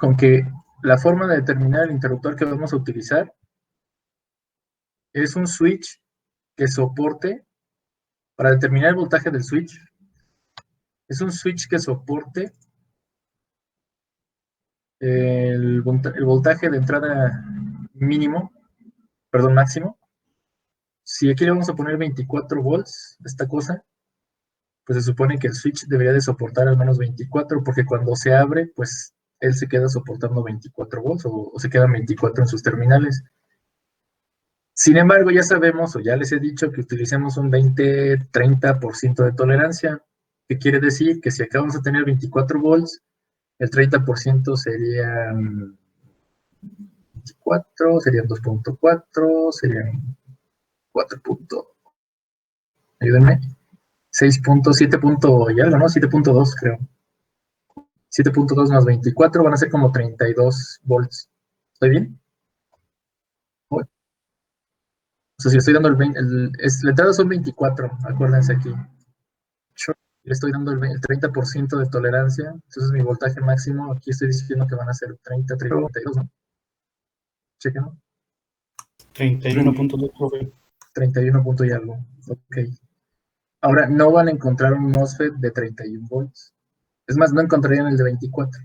con que la forma de determinar el interruptor que vamos a utilizar es un switch que soporte, para determinar el voltaje del switch, es un switch que soporte el voltaje de entrada máximo. Si aquí le vamos a poner 24 volts, esta cosa, pues se supone que el switch debería de soportar al menos 24, porque cuando se abre, pues él se queda soportando 24 volts o se quedan 24 en sus terminales. Sin embargo, ya sabemos, o ya les he dicho, que utilicemos un 20-30% de tolerancia. ¿Qué quiere decir? Que si acá vamos a tener 24 volts, el 30% serían 24, serían 2.4, serían 4. Ayúdenme. 6.7 y algo, ¿no? 7.2 creo. 7.2 más 24 van a ser como 32 volts. ¿Estoy bien? O sea, si estoy dando la entrada son 24, acuérdense aquí. Yo le estoy dando el 30% de tolerancia, entonces mi voltaje máximo, aquí estoy diciendo que van a ser 30, 32, ¿no? Chequen, ¿no? 31.2, profe. 31 punto y algo, ok. Ahora, no van a encontrar un MOSFET de 31 volts. Es más, no encontrarían el de 24.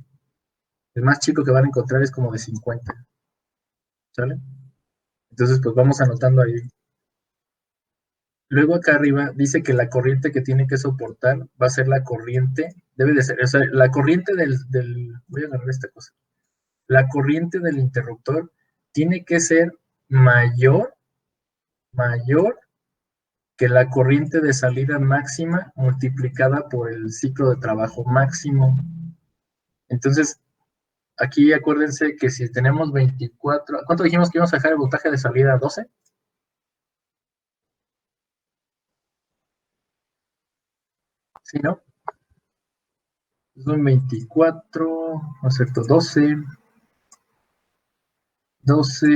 El más chico que van a encontrar es como de 50. ¿Sale? Entonces, pues vamos anotando ahí. Luego acá arriba dice que la corriente que tiene que soportar va a ser la corriente, debe de ser, o sea, la corriente voy a agarrar esta cosa. La corriente del interruptor tiene que ser mayor que la corriente de salida máxima multiplicada por el ciclo de trabajo máximo. Entonces, aquí acuérdense que si tenemos 24, ¿cuánto dijimos que íbamos a dejar el voltaje de salida? ¿12? ¿Sí, no? Son 24, ¿no es cierto? 12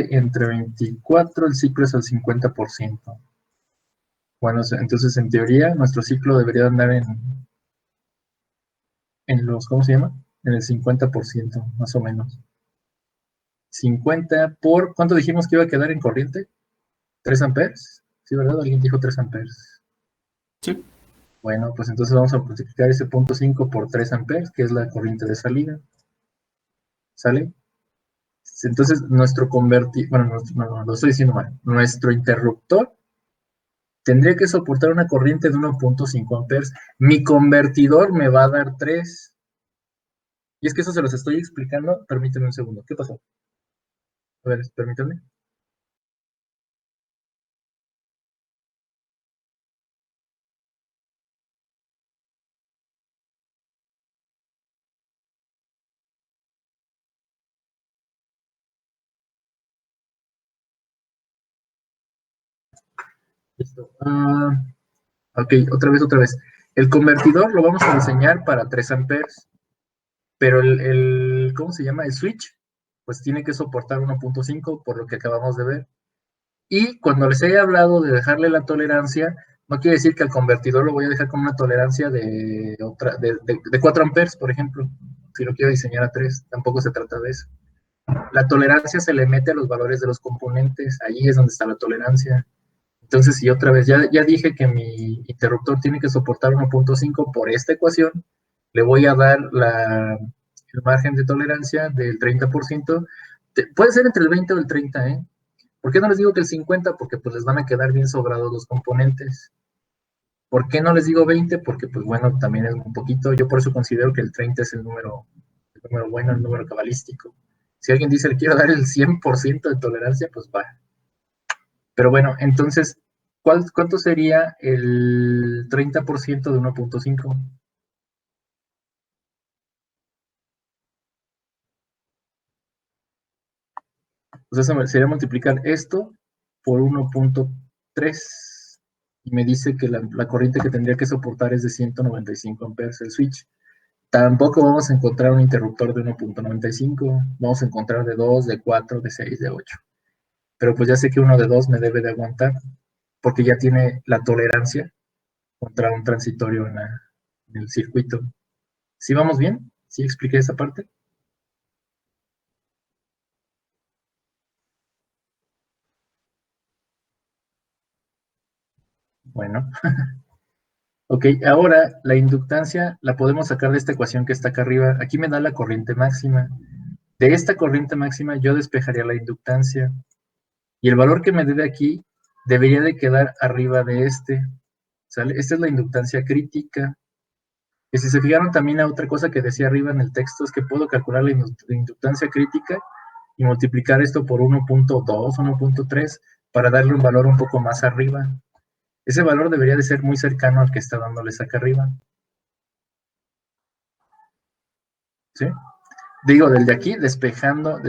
entre 24, el ciclo es al 50%. Bueno, entonces en teoría nuestro ciclo debería andar en los, ¿cómo se llama? En el 50%, más o menos. 50 por, ¿cuánto dijimos que iba a quedar en corriente? ¿3 amperes? ¿Sí, verdad? ¿Alguien dijo 3 amperes? Sí. Bueno, pues entonces vamos a multiplicar ese 0.5 por 3 amperes, que es la corriente de salida. ¿Sale? Entonces, nuestro convertidor, bueno, no, lo estoy diciendo mal, nuestro interruptor tendría que soportar una corriente de 1.5 amperes. Mi convertidor me va a dar 3. Y es que eso se los estoy explicando. Permítanme un segundo. ¿Qué pasó? A ver, permítanme. Listo. Ok, otra vez. El convertidor lo vamos a diseñar para 3 amperes. Pero ¿cómo se llama? El switch, pues tiene que soportar 1.5 por lo que acabamos de ver. Y cuando les haya hablado de dejarle la tolerancia, no quiere decir que al convertidor lo voy a dejar con una tolerancia de 4 amperes, por ejemplo. Si lo quiero diseñar a 3, tampoco se trata de eso. La tolerancia se le mete a los valores de los componentes, ahí es donde está la tolerancia. Entonces, si otra vez, ya dije que mi interruptor tiene que soportar 1.5 por esta ecuación, le voy a dar el margen de tolerancia del 30%. Puede ser entre el 20 o el 30, ¿eh? ¿Por qué no les digo que el 50? Porque pues les van a quedar bien sobrados los componentes. ¿Por qué no les digo 20? Porque pues bueno, también es un poquito, yo por eso considero que el 30 es el número bueno, el número cabalístico. Si alguien dice le quiero dar el 100% de tolerancia, pues va. Pero bueno, entonces, ¿cuánto sería el 30% de 1.5? Pues eso sería multiplicar esto por 1.3 y me dice que la corriente que tendría que soportar es de 195 amperes el switch. Tampoco vamos a encontrar un interruptor de 1.95, vamos a encontrar de 2, de 4, de 6, de 8. Pero pues ya sé que uno de 2 me debe de aguantar porque ya tiene la tolerancia contra un transitorio en el circuito. ¿Sí vamos bien? ¿Sí expliqué esa parte? Bueno. Ok, ahora la inductancia la podemos sacar de esta ecuación que está acá arriba. Aquí me da la corriente máxima. De esta corriente máxima yo despejaría la inductancia. Y el valor que me dé de aquí debería de quedar arriba de este. ¿Sale? Esta es la inductancia crítica. Y si se fijaron también a otra cosa que decía arriba en el texto, es que puedo calcular la inductancia crítica y multiplicar esto por 1.2, 1.3 para darle un valor un poco más arriba. Ese valor debería de ser muy cercano al que está dándoles acá arriba. ¿Sí? Digo, del de aquí, despejando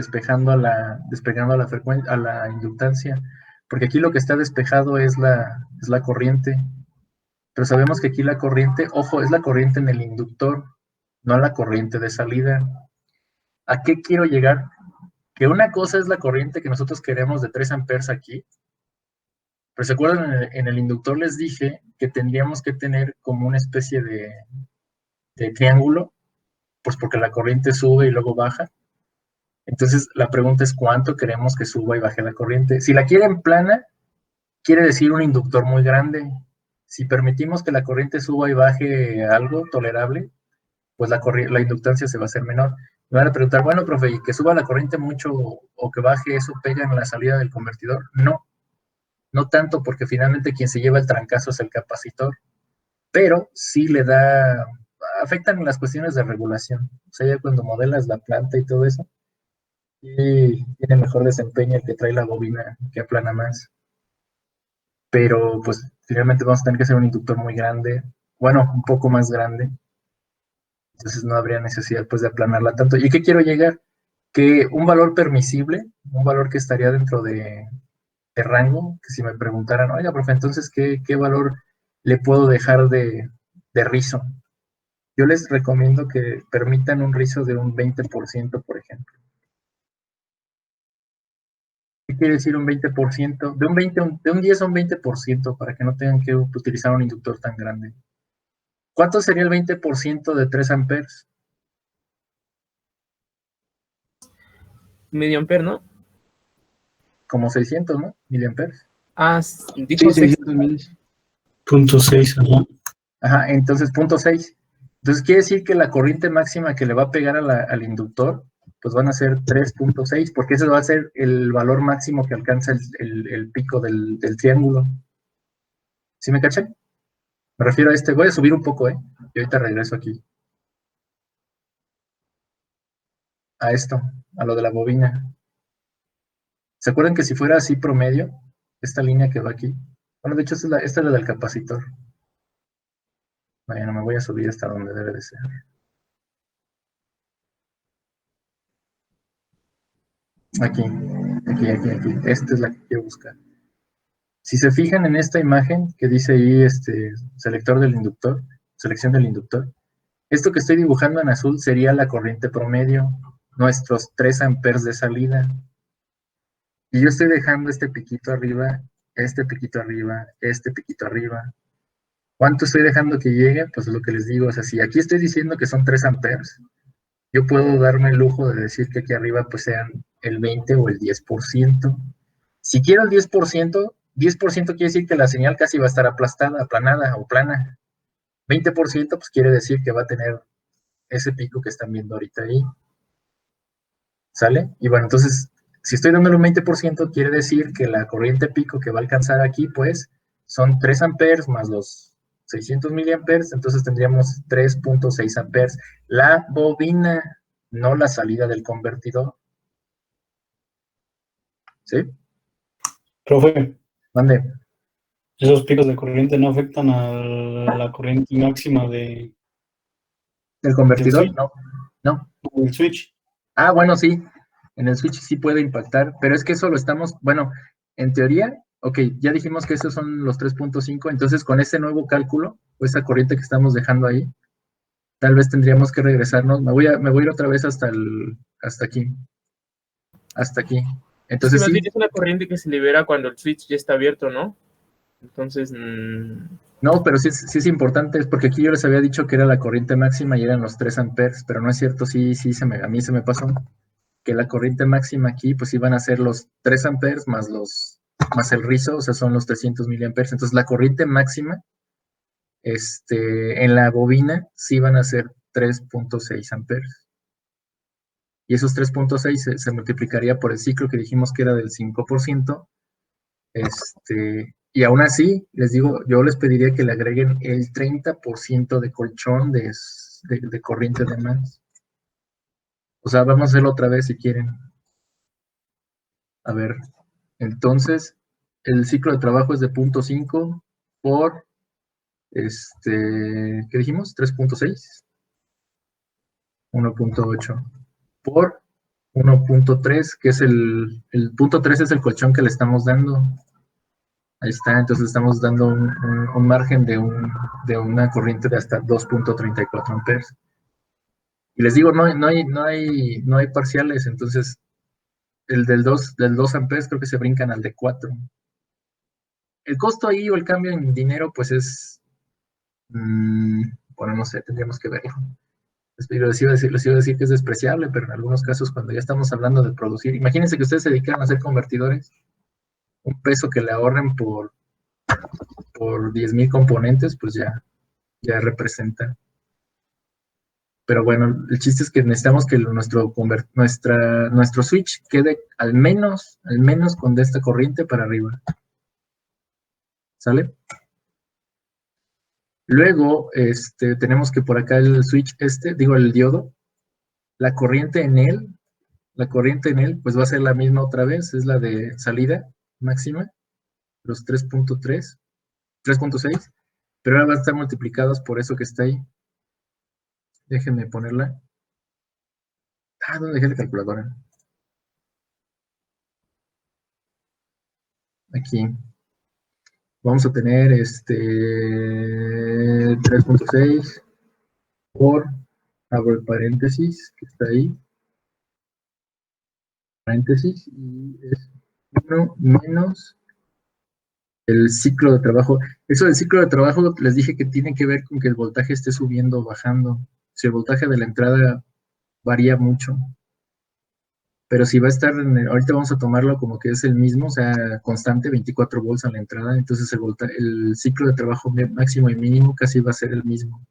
la frecuencia, a la inductancia, porque aquí lo que está despejado es la corriente, pero sabemos que aquí la corriente, ojo, es la corriente en el inductor, no la corriente de salida. ¿A qué quiero llegar? Que una cosa es la corriente que nosotros queremos de 3 amperes aquí, pero se acuerdan, en el inductor les dije que tendríamos que tener como una especie de triángulo, pues porque la corriente sube y luego baja. Entonces, la pregunta es cuánto queremos que suba y baje la corriente. Si la quieren plana, quiere decir un inductor muy grande. Si permitimos que la corriente suba y baje algo tolerable, pues la inductancia se va a hacer menor. Me van a preguntar, bueno, profe, ¿y que suba la corriente mucho o que baje, eso pega en la salida del convertidor? No, no tanto, porque finalmente quien se lleva el trancazo es el capacitor, pero sí le da, afectan las cuestiones de regulación. O sea, ya cuando modelas la planta y todo eso, y tiene mejor desempeño el que trae la bobina que aplana más. Pero pues finalmente vamos a tener que hacer un inductor muy grande, bueno, un poco más grande. Entonces no habría necesidad pues de aplanarla tanto. ¿Y qué quiero llegar? Que un valor permisible, un valor que estaría dentro de rango, que si me preguntaran, oiga, profe, entonces, ¿qué valor le puedo dejar de rizo? Yo les recomiendo que permitan un rizo de un 20%, por ejemplo. ¿Qué quiere decir un 20%? De un 10 a un 20% para que no tengan que utilizar un inductor tan grande. ¿Cuánto sería el 20% de 3 amperes? Medio ampere, ¿no? Como 600, ¿no? Miliamperes. Ah, Sí, dijo 6. 600 mil. Punto 6, ajá. Ajá, entonces 0.6. Entonces quiere decir que la corriente máxima que le va a pegar al inductor, pues van a ser 3.6, porque ese va a ser el valor máximo que alcanza el pico del triángulo. ¿Sí me cachan? Me refiero a este. Voy a subir un poco, ¿eh? Y ahorita regreso aquí. A esto, a lo de la bobina. ¿Se acuerdan que si fuera así promedio, esta línea que va aquí? Bueno, de hecho, esta es la del capacitor. Bueno, me voy a subir hasta donde debe de ser. Aquí. Esta es la que quiero buscar. Si se fijan en esta imagen que dice ahí, selector del inductor, selección del inductor, esto que estoy dibujando en azul sería la corriente promedio, nuestros 3 amperes de salida. Y yo estoy dejando este piquito arriba, este piquito arriba, este piquito arriba. ¿Cuánto estoy dejando que llegue? Pues es lo que les digo, o sea, si aquí estoy diciendo que son 3 amperes, yo puedo darme el lujo de decir que aquí arriba pues sean el 20 o el 10%. Si quiero el 10%, 10% quiere decir que la señal casi va a estar aplastada, aplanada o plana. 20% pues quiere decir que va a tener ese pico que están viendo ahorita ahí. ¿Sale? Y bueno, entonces, si estoy dándole un 20%, quiere decir que la corriente pico que va a alcanzar aquí, pues, son 3 amperes más los 600 miliamperes, entonces tendríamos 3.6 amperes. La bobina, no la salida del convertidor. ¿Sí? Profe, Mande. esos picos de corriente no afectan a la corriente máxima ¿El del convertidor? switch, No, no. del switch. Ah, bueno, sí. En el switch sí puede impactar, pero es que eso lo estamos, bueno, en teoría, ok, ya dijimos que esos son los 3.5, entonces con ese nuevo cálculo, o esa corriente que estamos dejando ahí, tal vez tendríamos que regresarnos. Me voy a ir otra vez hasta aquí. Hasta aquí. Es que Entonces más sí, bien es una corriente que se libera cuando el switch ya está abierto, ¿no? Entonces, no, pero sí, sí es importante, es porque aquí yo les había dicho que era la corriente máxima y eran los 3 amperes, pero no es cierto, sí, a mí se me pasó que la corriente máxima aquí, pues iban a ser los 3 amperes más los más el rizo, o sea, son los 300 miliamperes. Entonces, la corriente máxima en la bobina sí van a ser 3.6 amperes. Y esos 3.6 se multiplicaría por el ciclo que dijimos que era del 5%. Y aún así, les digo, yo les pediría que le agreguen el 30% de colchón de corriente de más. O sea, vamos a hacerlo otra vez si quieren. A ver, entonces, el ciclo de trabajo es de 0.5 por, ¿qué dijimos? 3.6. 1.8 por 1.3, que es el punto 3 es el colchón que le estamos dando. Ahí está, entonces estamos dando un margen de una corriente de hasta 2.34 amperes. Y les digo, no hay parciales, entonces el del 2 amperes creo que se brincan al de 4. El costo ahí o el cambio en dinero, pues es, bueno, no sé, tendríamos que verlo. Les iba a decir que es despreciable, pero en algunos casos cuando ya estamos hablando de producir, imagínense que ustedes se dedican a hacer convertidores, un peso que le ahorren por 10,000 componentes, pues ya representa. Pero bueno, el chiste es que necesitamos que nuestro switch quede al menos con de esta corriente para arriba. ¿Sale? Luego, tenemos que por acá el switch el diodo, la corriente en él, pues va a ser la misma otra vez, es la de salida máxima, los 3.6, pero ahora van a estar multiplicados por eso que está ahí. Déjenme ponerla. ¿Dónde dejé la calculadora? Aquí. Vamos a tener 3.6 por, abro el paréntesis, que está ahí, paréntesis, y es 1 menos el ciclo de trabajo. Eso del ciclo de trabajo les dije que tiene que ver con que el voltaje esté subiendo o bajando. Si el voltaje de la entrada varía mucho. Pero si va a estar, ahorita vamos a tomarlo como que es el mismo, o sea, constante, 24 volts a la entrada, entonces el ciclo de trabajo máximo y mínimo casi va a ser el mismo.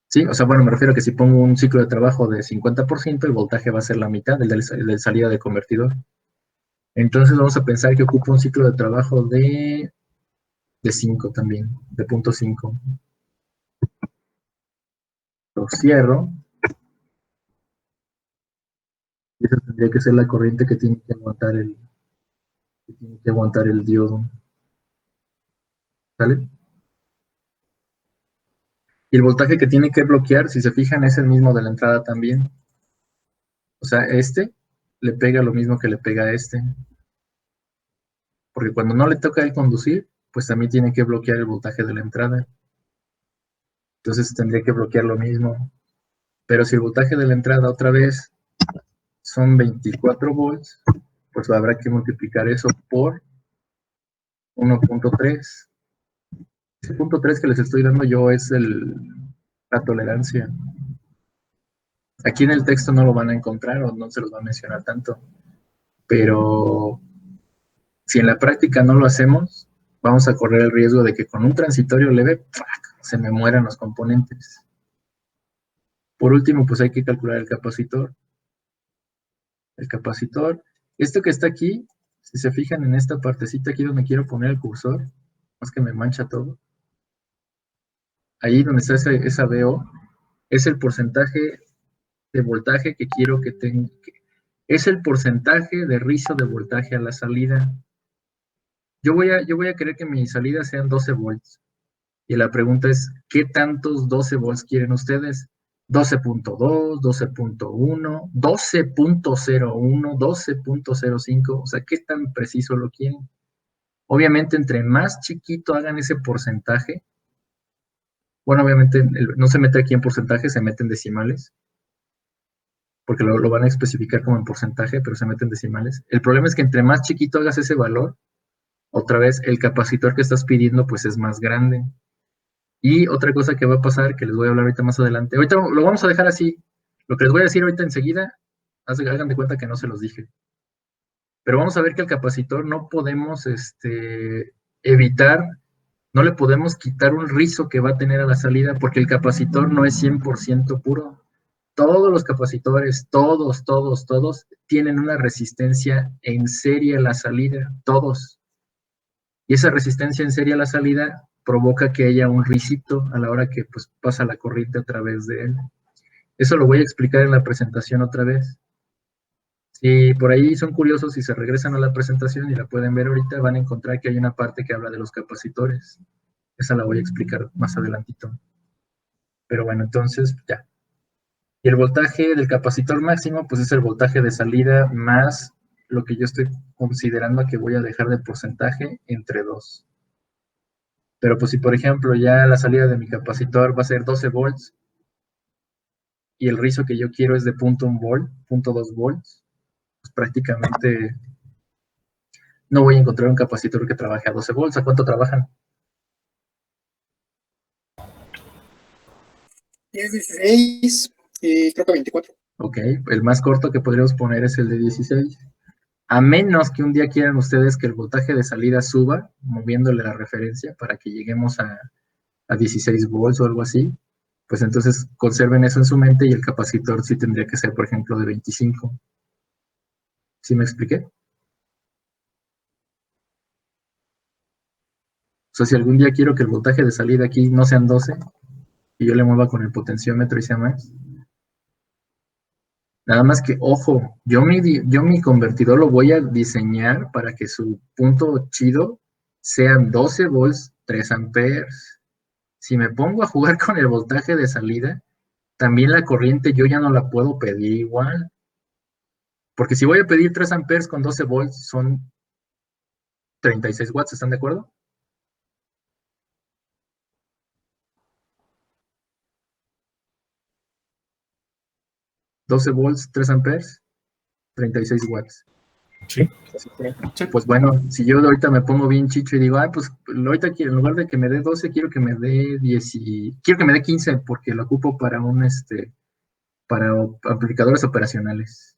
Sí, o sea, bueno, me refiero a que si pongo un ciclo de trabajo de 50%, el voltaje va a ser la mitad del de salida de convertidor. Entonces vamos a pensar que ocupa un ciclo de trabajo de 5 también, de 0.5. Lo cierro. Y esa tendría que ser la corriente que tiene que aguantar el diodo. ¿Sale? Y el voltaje que tiene que bloquear, si se fijan, es el mismo de la entrada también. O sea, le pega lo mismo que le pega a Porque cuando no le toca el conducir, pues también tiene que bloquear el voltaje de la entrada. Entonces tendría que bloquear lo mismo. Pero si el voltaje de la entrada otra vez son 24 volts, pues habrá que multiplicar eso por 1.3. Ese 0.3 que les estoy dando yo es la tolerancia. Aquí en el texto no lo van a encontrar o no se los va a mencionar tanto. Pero si en la práctica no lo hacemos, vamos a correr el riesgo de que con un transitorio leve se me mueran los componentes. Por último, pues hay que calcular el capacitor. El capacitor, esto que está aquí, si se fijan en esta partecita aquí donde quiero poner el cursor, más que me mancha todo. Ahí donde está esa BO, es el porcentaje de voltaje que quiero que tenga. Es el porcentaje de rizo de voltaje a la salida. Yo voy a querer que mi salida sean 12 volts. Y la pregunta es, ¿qué tantos 12 volts quieren ustedes? 12.2, 12.1, 12.01, 12.05, o sea, ¿qué tan preciso lo quieren? Obviamente, entre más chiquito hagan ese porcentaje, bueno, obviamente no se mete aquí en porcentaje, se mete en decimales, porque lo van a especificar como en porcentaje, pero se mete en decimales. El problema es que entre más chiquito hagas ese valor, otra vez el capacitor que estás pidiendo pues es más grande. Y otra cosa que va a pasar, que les voy a hablar ahorita más adelante, ahorita lo vamos a dejar así, lo que les voy a decir ahorita enseguida, hagan de cuenta que no se los dije. Pero vamos a ver que el capacitor no podemos evitar, no le podemos quitar un rizo que va a tener a la salida, porque el capacitor no es 100% puro. Todos los capacitores, todos, tienen una resistencia en serie a la salida, todos. Y esa resistencia en serie a la salida provoca que haya un ricito a la hora que pues, pasa la corriente a través de él. Eso lo voy a explicar en la presentación otra vez. Si por ahí son curiosos y se regresan a la presentación y la pueden ver ahorita, van a encontrar que hay una parte que habla de los capacitores. Esa la voy a explicar más adelantito. Pero bueno, entonces ya. Y el voltaje del capacitor máximo, pues es el voltaje de salida más lo que yo estoy considerando que voy a dejar de porcentaje entre 2. Pero pues si por ejemplo ya la salida de mi capacitor va a ser 12 volts y el rizo que yo quiero es de 0.1 volt, 0.2 volts, pues prácticamente no voy a encontrar un capacitor que trabaje a 12 volts. ¿A cuánto trabajan? 10, 16, creo que 24. Ok, el más corto que podríamos poner es el de 16. A menos que un día quieran ustedes que el voltaje de salida suba, moviéndole la referencia para que lleguemos a 16 volts o algo así, pues entonces conserven eso en su mente y el capacitor sí tendría que ser, por ejemplo, de 25. ¿Sí me expliqué? O sea, si algún día quiero que el voltaje de salida aquí no sean 12 y yo le mueva con el potenciómetro y sea más. Nada más que, ojo, yo mi convertidor lo voy a diseñar para que su punto chido sean 12 volts, 3 amperes. Si me pongo a jugar con el voltaje de salida, también la corriente yo ya no la puedo pedir igual. Porque si voy a pedir 3 amperes con 12 volts, son 36 watts, ¿están de acuerdo? ¿12 volts, 3 amperes? 36 watts. Sí. Pues bueno, si yo ahorita me pongo bien chicho y digo, pues ahorita en lugar de que me dé 12, quiero que me dé 10 quiero que me dé 15 porque lo ocupo para para amplificadores operacionales.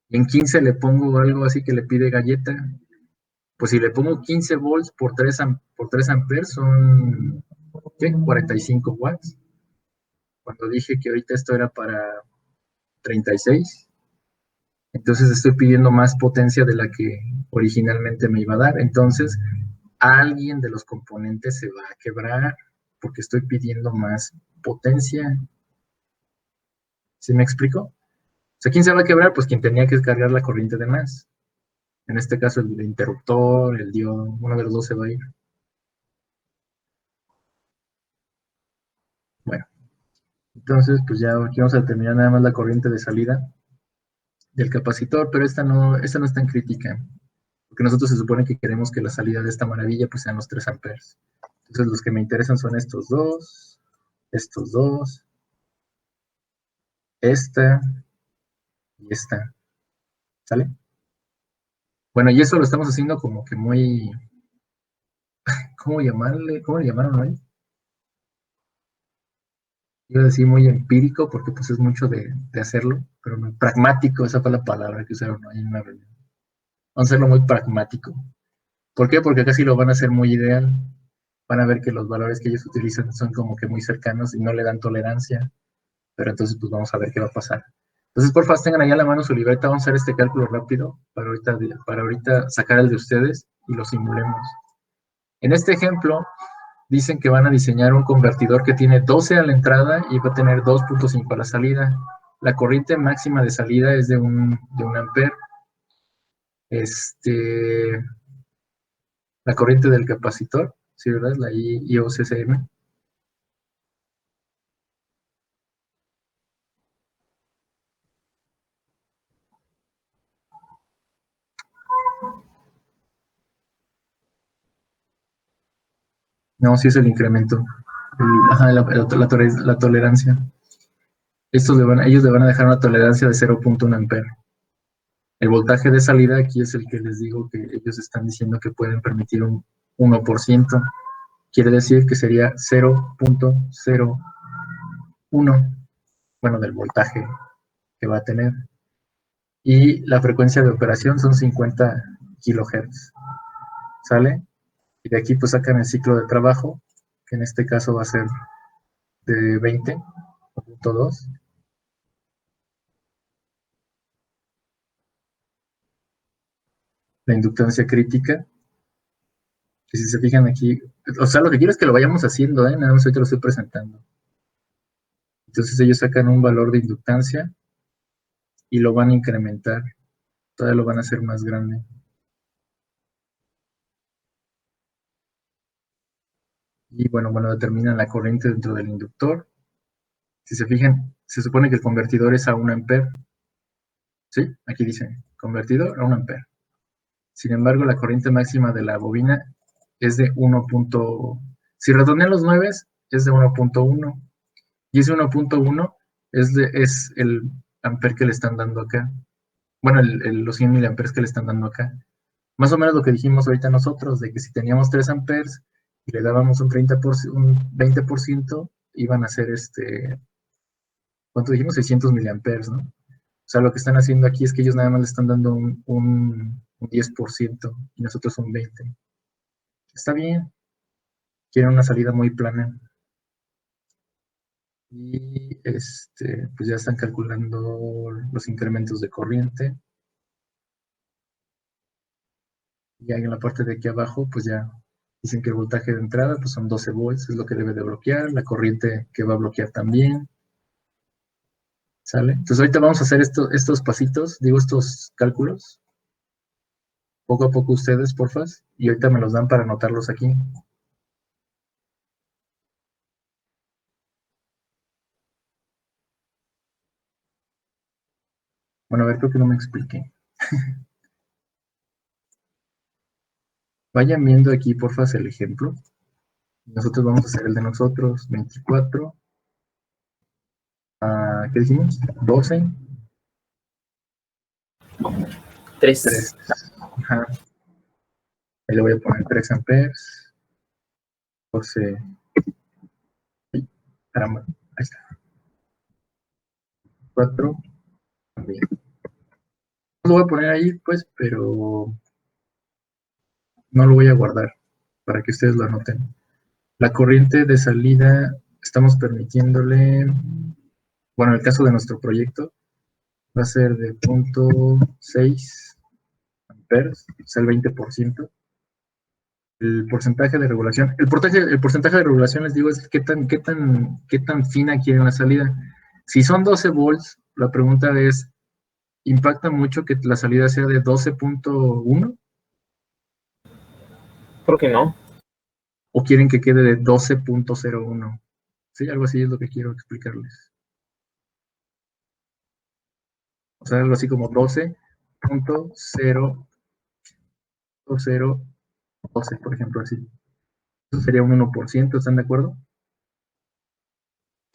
Y en 15 le pongo algo así que le pide galleta. Pues si le pongo 15 volts por 3 amperes son, ¿qué? 45 watts. Cuando dije que ahorita esto era para 36, entonces estoy pidiendo más potencia de la que originalmente me iba a dar. Entonces, alguien de los componentes se va a quebrar porque estoy pidiendo más potencia. ¿Sí me explico? O sea, ¿quién se va a quebrar? Pues quien tenía que cargar la corriente de más. En este caso, el interruptor, el diodo, uno de los dos se va a ir. Bueno, entonces, pues ya aquí vamos a determinar nada más la corriente de salida del capacitor, pero esta no es tan crítica, porque nosotros se supone que queremos que la salida de esta maravilla pues sean los 3 amperes. Entonces los que me interesan son estos dos, esta y esta. ¿Sale? Bueno, y eso lo estamos haciendo como que muy, ¿cómo llamarle? ¿Cómo le llamaron hoy? Iba a decir muy empírico porque pues es mucho de hacerlo, pero muy pragmático, esa fue la palabra que usaron hoy en una reunión. Vamos a hacerlo muy pragmático. ¿Por qué? Porque casi lo van a hacer muy ideal. Van a ver que los valores que ellos utilizan son como que muy cercanos y no le dan tolerancia. Pero entonces pues vamos a ver qué va a pasar. Entonces, por favor, tengan ahí a la mano su libreta. Vamos a hacer este cálculo rápido para ahorita sacar el de ustedes y lo simulemos. En este ejemplo, dicen que van a diseñar un convertidor que tiene 12 a la entrada y va a tener 2.5 a la salida. La corriente máxima de salida es de un ampere. La corriente del capacitor, ¿sí, verdad? La IOCCM. No, sí es el incremento. La tolerancia. Ellos le van a dejar una tolerancia de 0.1 ampere. El voltaje de salida aquí es el que les digo que ellos están diciendo que pueden permitir un 1%. Quiere decir que sería 0.01, bueno, del voltaje que va a tener. y la frecuencia de operación son 50 kilohertz, ¿sale? Y de aquí pues sacan el ciclo de trabajo, que en este caso va a ser de 20.2. La inductancia crítica, que si se fijan aquí, o sea, lo que quiero es que lo vayamos haciendo, nada más ahorita lo estoy presentando. Entonces ellos sacan un valor de inductancia y lo van a incrementar, todavía lo van a hacer más grande. Y bueno, determinan la corriente dentro del inductor. Si se fijan, se supone que el convertidor es a 1 ampere. ¿Sí? Aquí dice, convertidor a 1 ampere. Sin embargo, la corriente máxima de la bobina es de 1. Si redondean los 9, es de 1.1. Y ese 1.1 es el ampere que le están dando acá. Bueno, los 100 miliamperes que le están dando acá. Más o menos lo que dijimos ahorita nosotros, de que si teníamos 3 amperes y le dábamos un 20%, iban a ser ¿cuánto dijimos? 600 miliamperes, ¿no? O sea, lo que están haciendo aquí es que ellos nada más le están dando un 10% y nosotros un 20%. Está bien. Quieren una salida muy plana. Y pues ya están calculando los incrementos de corriente. Y ahí en la parte de aquí abajo, pues ya dicen que el voltaje de entrada pues son 12 volts, es lo que debe de bloquear, la corriente que va a bloquear también. ¿Sale? Entonces ahorita vamos a hacer estos pasitos, digo estos cálculos, poco a poco ustedes, porfas, y ahorita me los dan para anotarlos aquí. Bueno, a ver, creo que no me expliqué. Vayan viendo aquí, porfas, el ejemplo. Nosotros vamos a hacer el de nosotros, 24. ¿Qué dijimos? 12. 3. Ajá. Ahí le voy a poner 3 amperes. 12. Ay, caramba, ahí está. 4. También. Lo voy a poner ahí, pues, pero no lo voy a guardar para que ustedes lo anoten. La corriente de salida, estamos permitiéndole, bueno, en el caso de nuestro proyecto, va a ser de 0.6 amperes, o sea, el 20%. El porcentaje de regulación, el porcentaje de regulación, les digo, es qué tan fina quieren la salida. Si son 12 volts, la pregunta es, ¿impacta mucho que la salida sea de 12.1? ¿Por qué no? ¿O quieren que quede de 12.01? Sí, algo así es lo que quiero explicarles. O sea, algo así como 12.012, por ejemplo, así. Eso sería un 1%, ¿están de acuerdo?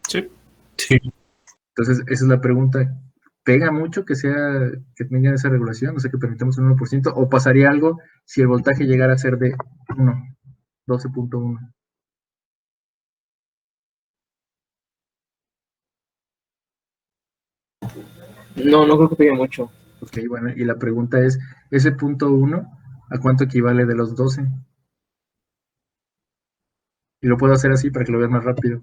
Sí. Sí. Entonces, esa es la pregunta. ¿Pega mucho que tenga esa regulación? O sea, que permitamos un 1%, ¿o pasaría algo si el voltaje llegara a ser de 1, 12.1? No, no creo que pegue mucho. Ok, bueno, y la pregunta es, ¿ese punto 1 a cuánto equivale de los 12? Y lo puedo hacer así para que lo vean más rápido.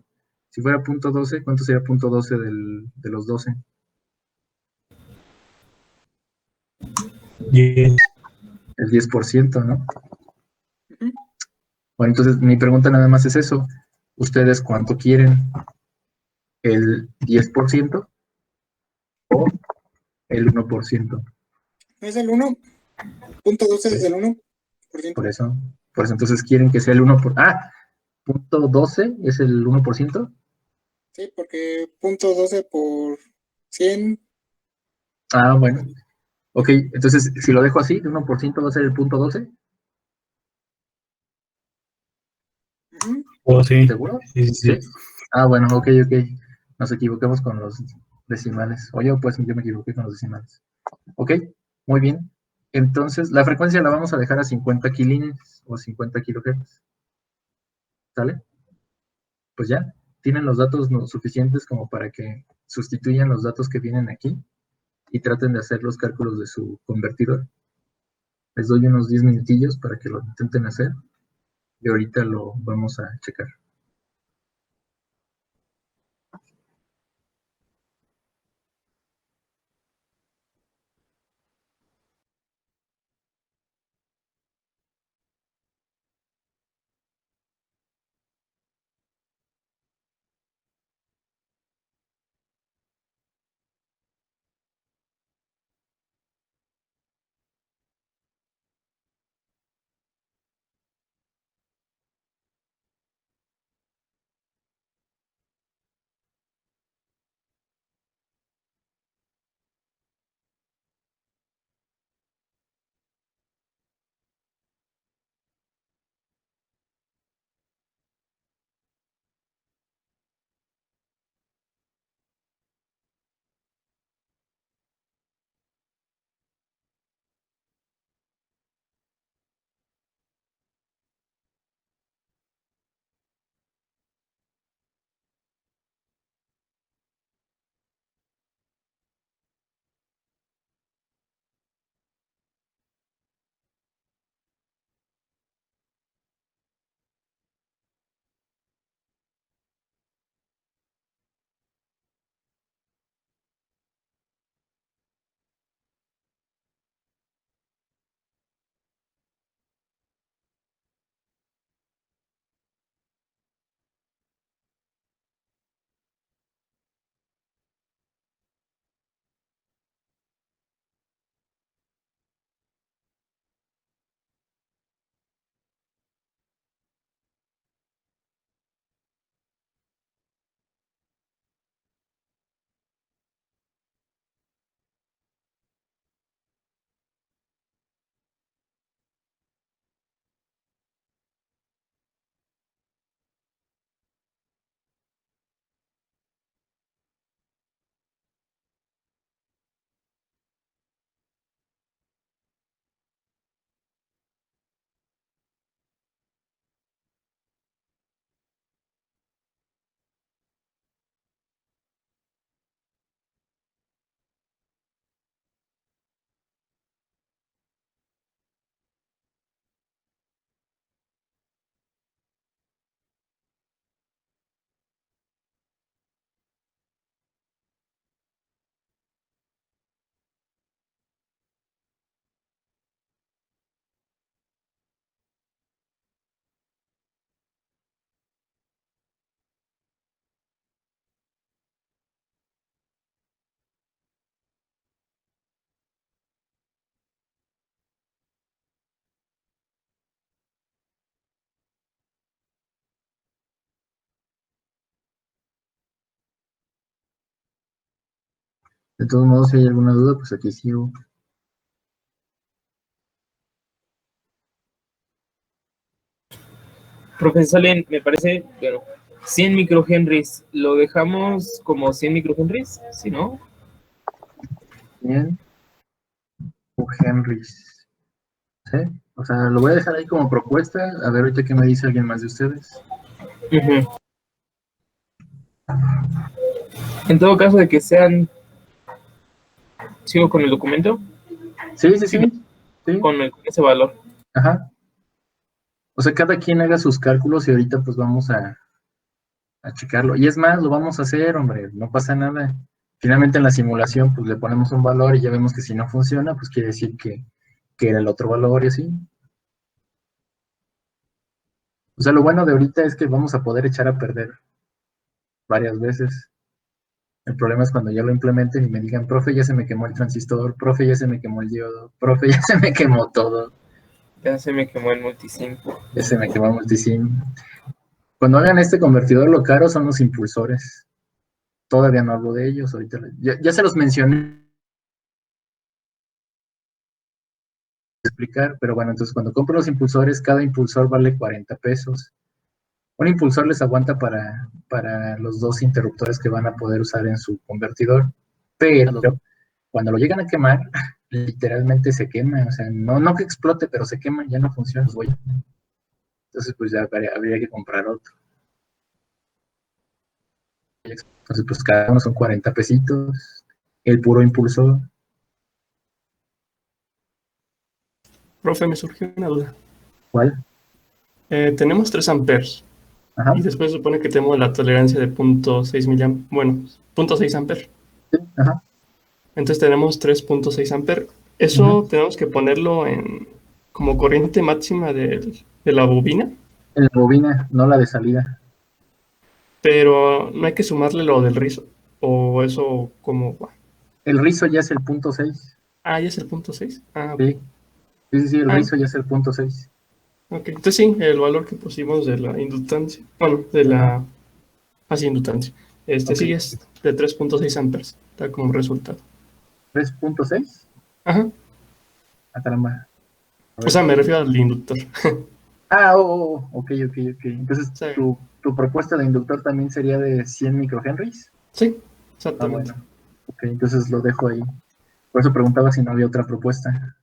Si fuera punto 12, ¿cuánto sería punto 12 de los 12? 10. El 10%, ¿no? Ujú. Bueno, entonces mi pregunta nada más es eso. ¿Ustedes cuánto quieren? ¿El 10% o el 1%? Es el 1.12 es el 1%. Por eso entonces quieren que sea el 1%. Punto 12 es el 1%. Sí, porque 0.12 por 100. Bueno. Ok, entonces si lo dejo así, de 1% va a ser el punto 12. Ujú. Oh, sí. ¿Seguro? Sí. ¿Sí? Bueno, ok. Nos equivocamos con los decimales. O yo me equivoqué con los decimales. Ok, muy bien. Entonces, la frecuencia la vamos a dejar a 50 kilines o 50 kilohertz. ¿Sale? Pues ya, tienen los datos suficientes como para que sustituyan los datos que vienen aquí. y traten de hacer los cálculos de su convertidor. Les doy unos 10 minutillos para que lo intenten hacer y ahorita lo vamos a checar. De todos modos, si hay alguna duda, pues aquí sigo. Profesor Len, me parece, bueno, 100 microhenries, ¿lo dejamos como 100 microhenries? ¿Sí, no? Bien. Henrys. ¿Sí? O sea, lo voy a dejar ahí como propuesta. A ver ahorita qué me dice alguien más de ustedes. Ujú. En todo caso de que sean... ¿Sigo con el documento? Sí, sí, sí. Sí. Con ese valor. Ajá. O sea, cada quien haga sus cálculos y ahorita pues vamos a checarlo. Y es más, lo vamos a hacer, hombre, no pasa nada. Finalmente en la simulación pues le ponemos un valor y ya vemos que si no funciona, pues quiere decir que era el otro valor y así. O sea, lo bueno de ahorita es que vamos a poder echar a perder varias veces. El problema es cuando ya lo implementen y me digan, profe, ya se me quemó el transistor, profe, ya se me quemó el diodo, profe, ya se me quemó todo, Ya se me quemó el multisim. ya se me quemó el multisim. Cuando hagan este convertidor, lo caro son los impulsores. Todavía no hablo de ellos, ahorita ya se los mencioné explicar, pero bueno, entonces cuando compro los impulsores, cada impulsor vale 40 pesos. Un impulsor les aguanta para los dos interruptores que van a poder usar en su convertidor, pero cuando lo llegan a quemar, literalmente se quema, o sea, no que explote, pero se quema, ya no funciona. Entonces, pues ya habría que comprar otro. Entonces, pues cada uno son 40 pesitos, el puro impulsor. Profe, me surgió una duda. ¿Cuál? Tenemos 3 amperes Ajá. y después se supone que tenemos la tolerancia de 0.6 miliamperes. Bueno, 0.6 amperes. Sí, ajá. Entonces tenemos 3.6 amperes. Eso tenemos que ponerlo en como corriente máxima de la bobina, En la bobina, no la de salida. pero no hay que sumarle lo del rizo. O eso como va. El rizo ya es el 0.6. Ah, ya es el 0.6. Ah, ok. Sí, sí, el Ah, rizo ya es el 0.6. ok. Entonces sí, el valor que pusimos de la inductancia. Bueno, de la... Así, inductancia. Ok. Sí es de 3.6 amperes. Está como resultado. 3.6. Ajá. Ah, caramba. A O sea, ver. me refiero al inductor. Ah, ok. Entonces, Sí, tu propuesta de inductor también sería de 100 microhenries. sí, Ah, exactamente. bueno. Ok, entonces lo dejo ahí. Por eso preguntaba si no había otra propuesta.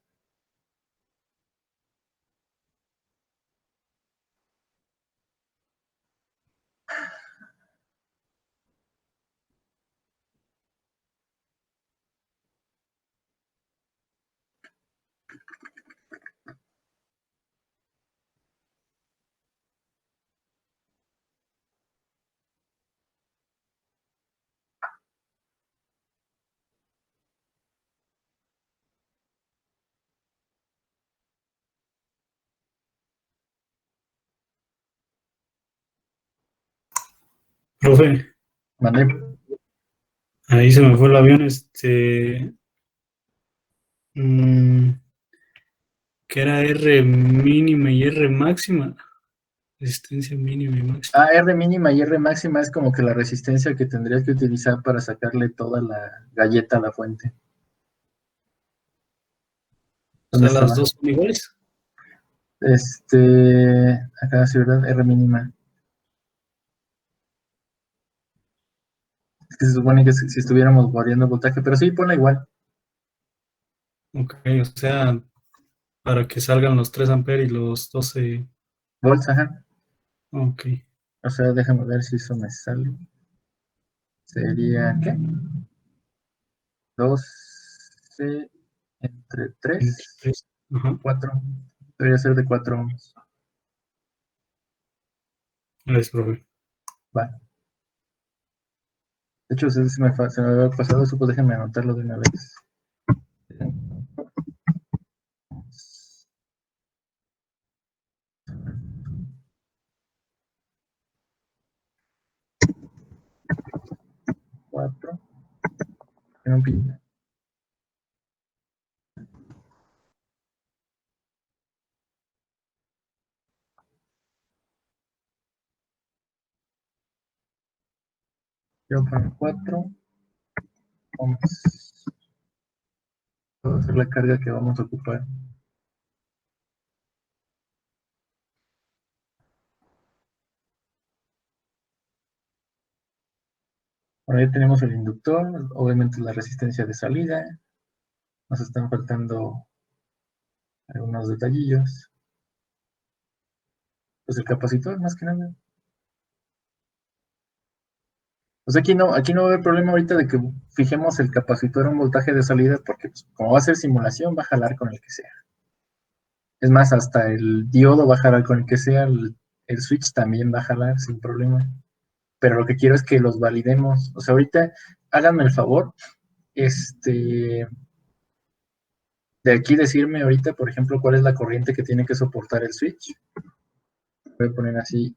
Profe, Mandé. ahí se me fue el avión, mm, que era R mínima y R máxima. Resistencia mínima y máxima. Ah, R mínima y R máxima es como que la resistencia que tendrías que utilizar para sacarle toda la galleta a la fuente. O ¿Dónde sea, las estaba? dos son iguales. Acá sí, ¿verdad? R mínima. Es que se supone que si estuviéramos variando el voltaje, pero sí, ponla igual. Ok, o sea, para que salgan los 3 amperes y los 12. Volts, ajá. Ok. O sea, déjame ver si eso me sale. Sería, ¿qué? 12 entre Entre 3, 3. Ajá. 4. Debería ser de 4 ohms. Gracias, profe. Va. De hecho, se me había pasado eso, pues déjenme anotarlo de una vez. 4. En un pin. Yo para 4 ohms. Voy a hacer la carga que vamos a ocupar. Ahora ya tenemos el inductor, obviamente la resistencia de salida. Nos están faltando algunos detallillos. Pues el capacitor, más que nada. Pues aquí no va a haber problema ahorita de que fijemos el capacitor a un voltaje de salida, porque pues, como va a ser simulación, va a jalar con el que sea. Es más, hasta el diodo va a jalar con el que sea, el switch también va a jalar sin problema. Pero lo que quiero es que los validemos. O sea, ahorita háganme el favor, de aquí decirme ahorita, por ejemplo, cuál es la corriente que tiene que soportar el switch. Voy a poner así.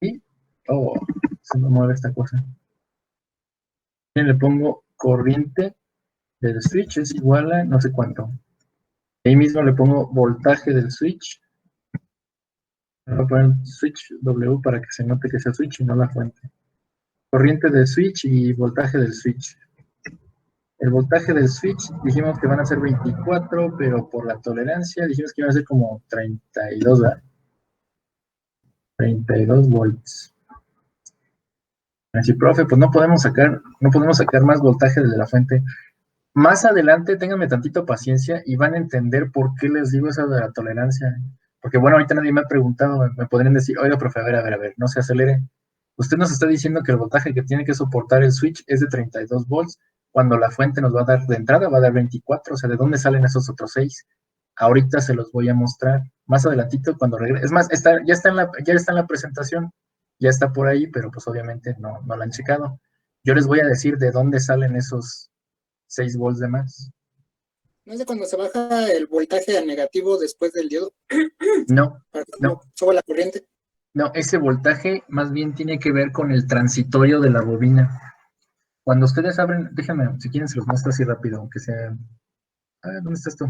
Y, oh, se me mueve esta cosa. Y le pongo corriente del switch es igual a no sé cuánto. Ahí mismo le pongo voltaje del switch. Voy a poner switch W para que se note que sea switch y no la fuente. Corriente del switch y voltaje del switch. El voltaje del switch dijimos que van a ser 24, pero por la tolerancia dijimos que iban a ser como 32, ¿verdad? 32 volts. Así, profe, pues no podemos sacar más voltaje desde la fuente. Más adelante, ténganme tantito paciencia y van a entender por qué les digo eso de la tolerancia. Porque bueno, ahorita nadie me ha preguntado, me podrían decir, oiga, profe, a ver, no se acelere. Usted nos está diciendo que el voltaje que tiene que soportar el switch es de 32 volts, cuando la fuente nos va a dar de entrada, va a dar 24, o sea, ¿de dónde salen esos otros 6? Ahorita se los voy a mostrar más adelantito cuando regrese. Es más, ya está en la presentación, ya está por ahí, pero pues obviamente no la han checado. Yo les voy a decir de dónde salen esos 6 volts de más. ¿No es de cuando se baja el voltaje a negativo después del diodo? No, Para que no. suba la corriente. No, ese voltaje más bien tiene que ver con el transitorio de la bobina. Cuando ustedes abren, déjame, si quieren se los muestro así rápido, aunque sea... ¿dónde está esto?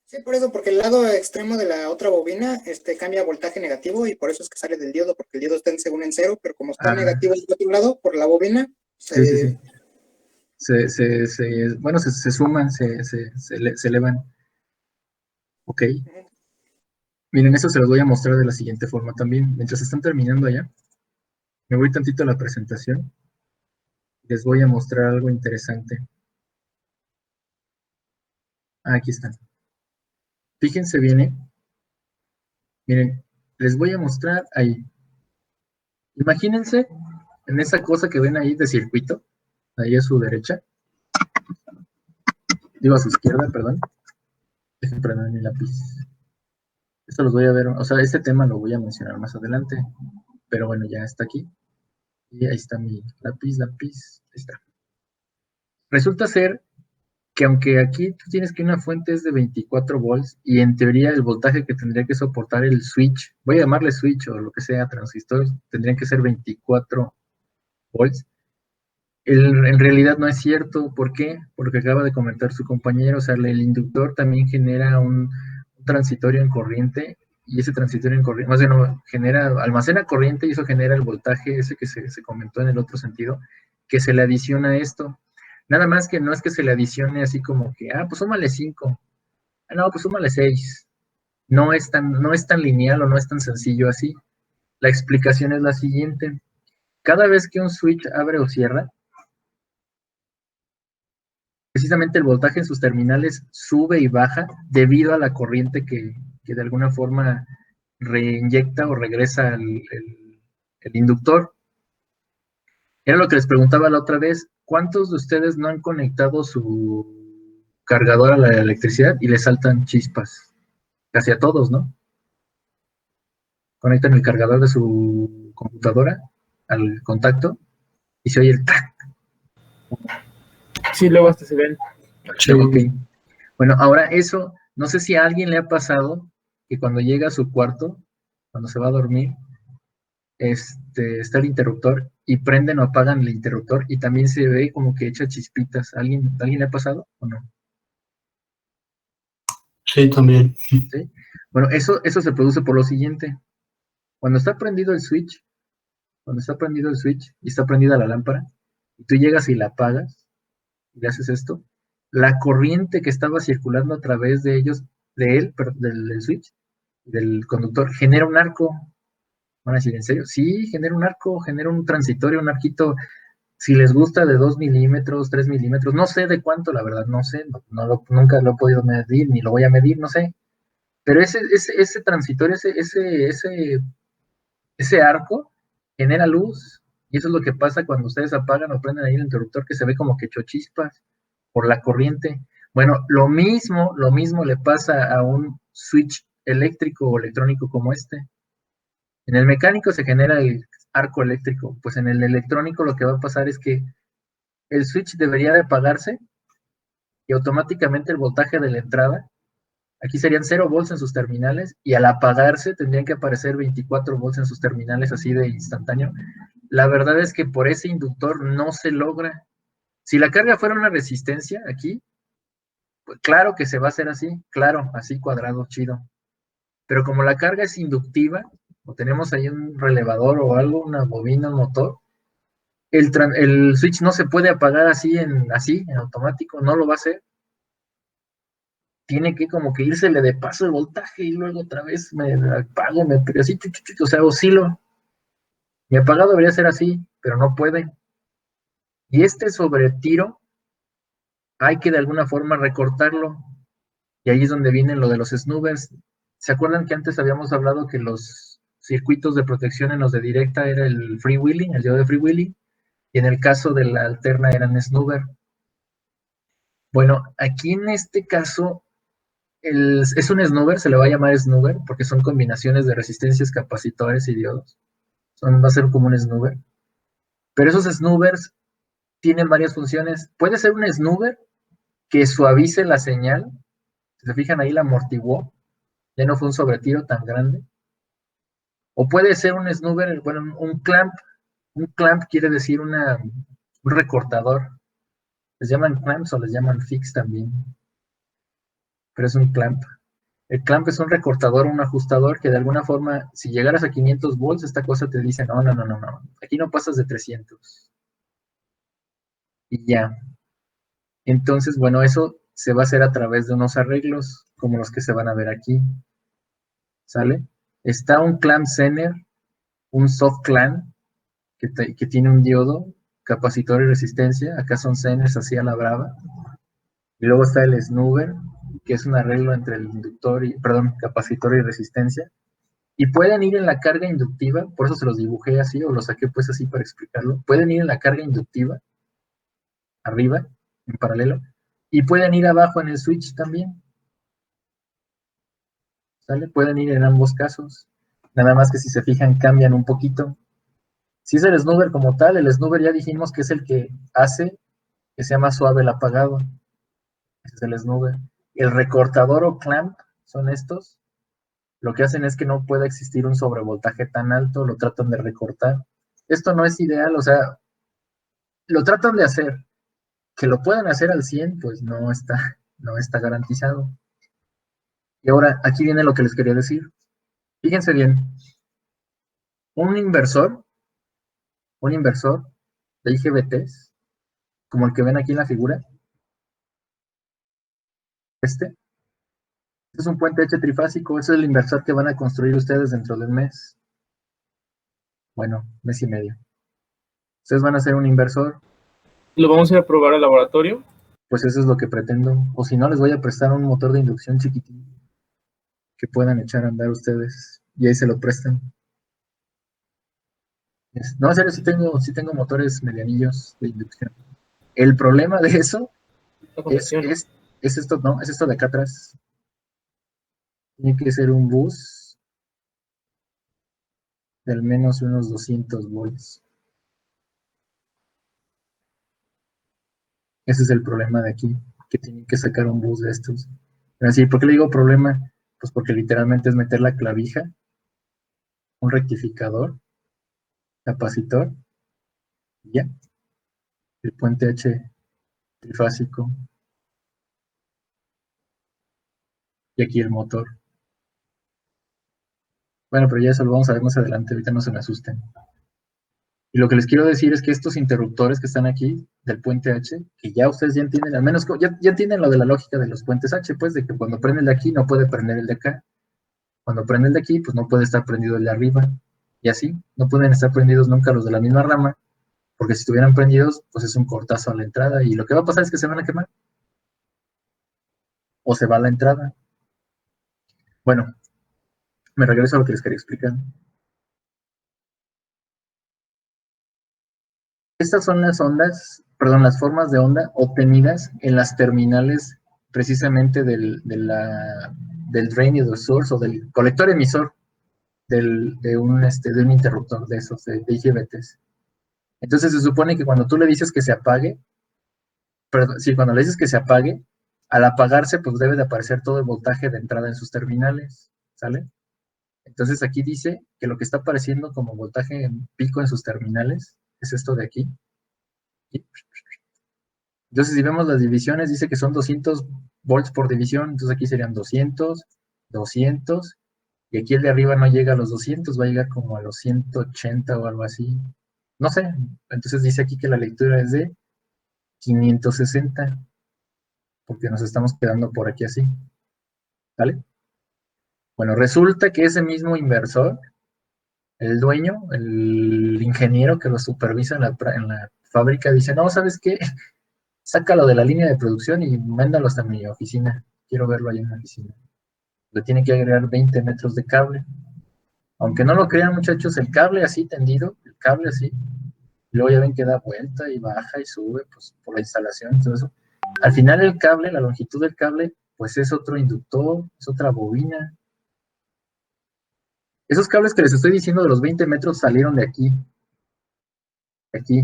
Sí, por eso, porque el lado extremo de la otra bobina cambia a voltaje negativo y por eso es que sale del diodo, porque el diodo está según en 0, pero como está negativo del otro lado, por la bobina, sí. Bueno, se suman, se elevan. Ok. Miren, eso se los voy a mostrar de la siguiente forma también. Mientras están terminando allá, me voy tantito a la presentación. Les voy a mostrar algo interesante. Aquí están. Fíjense bien, miren, les voy a mostrar ahí. Imagínense en esa cosa que ven ahí de circuito, ahí a su derecha. Digo a su izquierda, perdón. Dejen prender mi lápiz. Esto los voy a ver, o sea, este tema lo voy a mencionar más adelante. Pero bueno, ya está aquí. Y ahí está mi lápiz, ahí está. Resulta ser que aunque aquí tú tienes que una fuente es de 24 volts y en teoría el voltaje que tendría que soportar el switch, voy a llamarle switch o lo que sea, transistor, tendrían que ser 24 volts. En realidad no es cierto. ¿Por qué? Porque acaba de comentar su compañero, o sea, el inductor también genera un transitorio en corriente y ese transitorio en corriente, más bien no, almacena corriente y eso genera el voltaje ese que se comentó en el otro sentido, que se le adiciona a esto. Nada más que no es que se le adicione así como que, pues súmale 5, no, pues súmale 6. No es tan lineal o no es tan sencillo así. La explicación es la siguiente. Cada vez que un switch abre o cierra, precisamente el voltaje en sus terminales sube y baja debido a la corriente que de alguna forma reinyecta o regresa el inductor. Era lo que les preguntaba la otra vez. ¿Cuántos de ustedes no han conectado su cargador a la electricidad y le saltan chispas? Casi a todos, ¿no? Conectan el cargador de su computadora al contacto y se oye el ¡tac! Sí, luego hasta se ven. Sí. Okay. Bueno, ahora eso, no sé si a alguien le ha pasado que cuando llega a su cuarto, cuando se va a dormir, está el interruptor y prenden o apagan el interruptor y también se ve como que echa chispitas. ¿Alguien le ha pasado o no? Sí, también. ¿Sí? Bueno, eso se produce por lo siguiente. Cuando está prendido el switch y está prendida la lámpara, y tú llegas y la apagas y le haces esto, la corriente que estaba circulando a través de del switch, del conductor, genera un arco. Van a decir, ¿en serio? Sí, genera un arco, genera un transitorio, un arquito, si les gusta de 2 milímetros, 3 milímetros, no sé de cuánto, la verdad, no sé, nunca lo he podido medir, ni lo voy a medir, no sé. Pero ese transitorio, ese arco genera luz, y eso es lo que pasa cuando ustedes apagan o prenden ahí el interruptor, que se ve como que echó chispas por la corriente. Bueno, lo mismo le pasa a un switch eléctrico o electrónico como este. En el mecánico se genera el arco eléctrico, pues en el electrónico lo que va a pasar es que el switch debería de apagarse y automáticamente el voltaje de la entrada, aquí serían 0 volts en sus terminales y al apagarse tendrían que aparecer 24 volts en sus terminales así de instantáneo. La verdad es que por ese inductor no se logra. Si la carga fuera una resistencia aquí, pues claro que se va a hacer así, claro, así cuadrado, chido. Pero como la carga es inductiva, o tenemos ahí un relevador o algo, una bobina, un motor, el switch no se puede apagar así en automático, no lo va a hacer. Tiene que como que írsele de paso el voltaje y luego otra vez me apago, pero así, o sea, oscilo. Mi apagado debería ser así, pero no puede. Y sobre tiro hay que de alguna forma recortarlo. Y ahí es donde viene lo de los snubbers. ¿Se acuerdan que antes habíamos hablado que los circuitos de protección en los de directa era el freewheeling, el diodo de freewheeling? Y en el caso de la alterna eran snubber. Bueno, aquí en este caso es un snubber, se le va a llamar snubber porque son combinaciones de resistencias, capacitores y diodos. Va a ser como un snubber. Pero esos snubbers tienen varias funciones. Puede ser un snubber que suavice la señal. Si se fijan ahí, la amortiguó. Ya no fue un sobretiro tan grande. O puede ser un snubber, bueno, un clamp. Un clamp quiere decir un recortador. Les llaman clamps o les llaman fix también. Pero es un clamp. El clamp es un recortador, un ajustador que de alguna forma, si llegaras a 500 volts, esta cosa te dice, no, aquí no pasas de 300. Y ya. Entonces, bueno, eso se va a hacer a través de unos arreglos, como los que se van a ver aquí. ¿Sale? Está un clamp zener, un soft clamp, que tiene un diodo, capacitor y resistencia. Acá son zeners así a la brava. Y luego está el snubber, que es un arreglo entre el capacitor y resistencia. Y pueden ir en la carga inductiva, por eso se los dibujé así, o los saqué pues así para explicarlo. Pueden ir en la carga inductiva, arriba, en paralelo, y pueden ir abajo en el switch también. ¿Sale? Pueden ir en ambos casos. Nada más que si se fijan, cambian un poquito. Si es el snubber como tal, el snubber ya dijimos que es el que hace que sea más suave el apagado. Ese es el snubber. El recortador o clamp son estos. Lo que hacen es que no pueda existir un sobrevoltaje tan alto, lo tratan de recortar. Esto no es ideal, o sea, lo tratan de hacer. Que lo puedan hacer al 100, pues no está garantizado. Y ahora, aquí viene lo que les quería decir. Fíjense bien, un inversor de IGBTs, como el que ven aquí en la figura, este es un puente H trifásico, ese es el inversor que van a construir ustedes dentro de un mes. Bueno, mes y medio. Ustedes van a hacer un inversor. ¿Lo vamos a ir a probar al laboratorio? Pues eso es lo que pretendo. O si no, les voy a prestar un motor de inducción chiquitín que puedan echar a andar ustedes. Y ahí se lo prestan. No, en serio, sí tengo motores medianillos de inducción. El problema de eso es esto, no, es esto de acá atrás. Tiene que ser un bus de al menos unos 200 volts. Ese es el problema de aquí, que tienen que sacar un bus de estos. Pero así, ¿por qué le digo problema? Pues porque literalmente es meter la clavija, un rectificador, capacitor, y ya. El puente H trifásico. Y aquí el motor. Bueno, pero ya eso lo vamos a ver más adelante, ahorita no se me asusten. Y lo que les quiero decir es que estos interruptores que están aquí, del puente H, que ya ustedes ya entienden, al menos ya entienden lo de la lógica de los puentes H, pues, de que cuando prende el de aquí no puede prender el de acá. Cuando prende el de aquí, pues no puede estar prendido el de arriba. Y así, no pueden estar prendidos nunca los de la misma rama, porque si estuvieran prendidos, pues es un cortazo a la entrada, y lo que va a pasar es que se van a quemar. O se va a la entrada. Bueno, me regreso a lo que les quería explicar. Estas son las ondas, perdón, las formas de onda obtenidas en las terminales precisamente del drain y del source o del colector emisor de un interruptor de esos, de IGBTs. Entonces se supone que cuando tú le dices que se apague, cuando le dices que se apague, al apagarse pues debe de aparecer todo el voltaje de entrada en sus terminales, ¿sale? Entonces aquí dice que lo que está apareciendo como voltaje en pico en sus terminales es esto de aquí. Entonces si vemos las divisiones, dice que son 200 volts por división, entonces aquí serían 200, 200, y aquí el de arriba no llega a los 200, va a llegar como a los 180 o algo así. No sé, entonces dice aquí que la lectura es de 560, porque nos estamos quedando por aquí así, ¿vale? Bueno, resulta que ese mismo inversor, el dueño, el ingeniero que lo supervisa en la fábrica, dice, no, ¿sabes qué? Sácalo de la línea de producción y mándalo hasta mi oficina. Quiero verlo ahí en la oficina. Le tiene que agregar 20 metros de cable. Aunque no lo crean, muchachos, el cable así tendido, el cable así, y luego ya ven que da vuelta y baja y sube, pues por la instalación y todo eso. Al final el cable, la longitud del cable, pues es otro inductor, es otra bobina. Esos cables que les estoy diciendo de los 20 metros salieron de aquí. De aquí.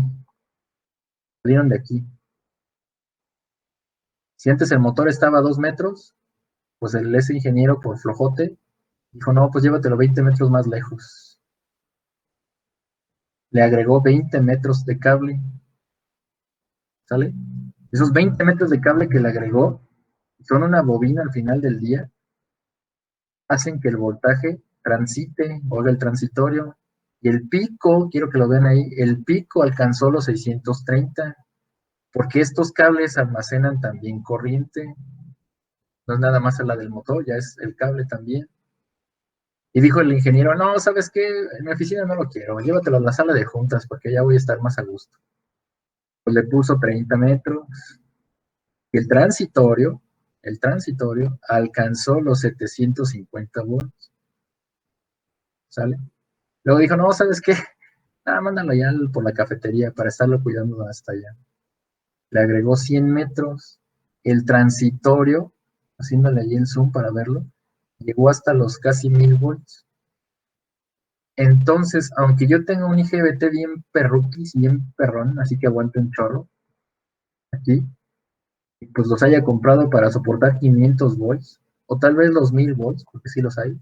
Salieron de aquí. Si antes el motor estaba a 2 metros, pues ese ingeniero por flojote dijo, no, pues llévatelo 20 metros más lejos. Le agregó 20 metros de cable. ¿Sale? Esos 20 metros de cable que le agregó son una bobina al final del día, hacen que el voltaje transite, o haga el transitorio, y el pico, quiero que lo vean ahí, el pico alcanzó los 630, porque estos cables almacenan también corriente, no es nada más la del motor, ya es el cable también. Y dijo el ingeniero, no, ¿sabes qué? En mi oficina no lo quiero, llévatelo a la sala de juntas, porque ya voy a estar más a gusto. Pues le puso 30 metros, y el transitorio alcanzó los 750 volts. ¿Sale? Luego dijo, no, ¿sabes qué? Nada, mándalo ya por la cafetería para estarlo cuidando hasta allá. Le agregó 100 metros. El transitorio, haciéndole ahí el zoom para verlo, llegó hasta los casi 1000 volts. Entonces, aunque yo tenga un IGBT bien perruquis, bien perrón, así que aguante un chorro, aquí, y pues los haya comprado para soportar 500 volts, o tal vez los 1000 volts, porque sí los hay,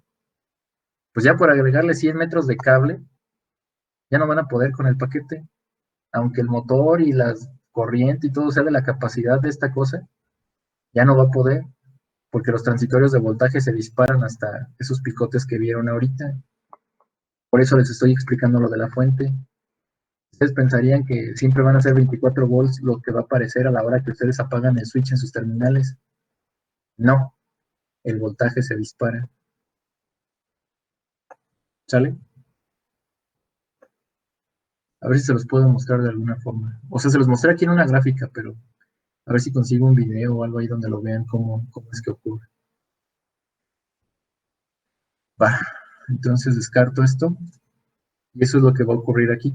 pues ya por agregarle 100 metros de cable, ya no van a poder con el paquete, aunque el motor y la corriente y todo sea de la capacidad de esta cosa, ya no va a poder, porque los transitorios de voltaje se disparan hasta esos picotes que vieron ahorita. Por eso les estoy explicando lo de la fuente. Ustedes pensarían que siempre van a ser 24 volts lo que va a aparecer a la hora que ustedes apagan el switch en sus terminales. No, el voltaje se dispara. ¿Sale? A ver si se los puedo mostrar de alguna forma. O sea, se los mostré aquí en una gráfica, pero a ver si consigo un video o algo ahí donde lo vean cómo es que ocurre. Va, entonces descarto esto. Y eso es lo que va a ocurrir aquí.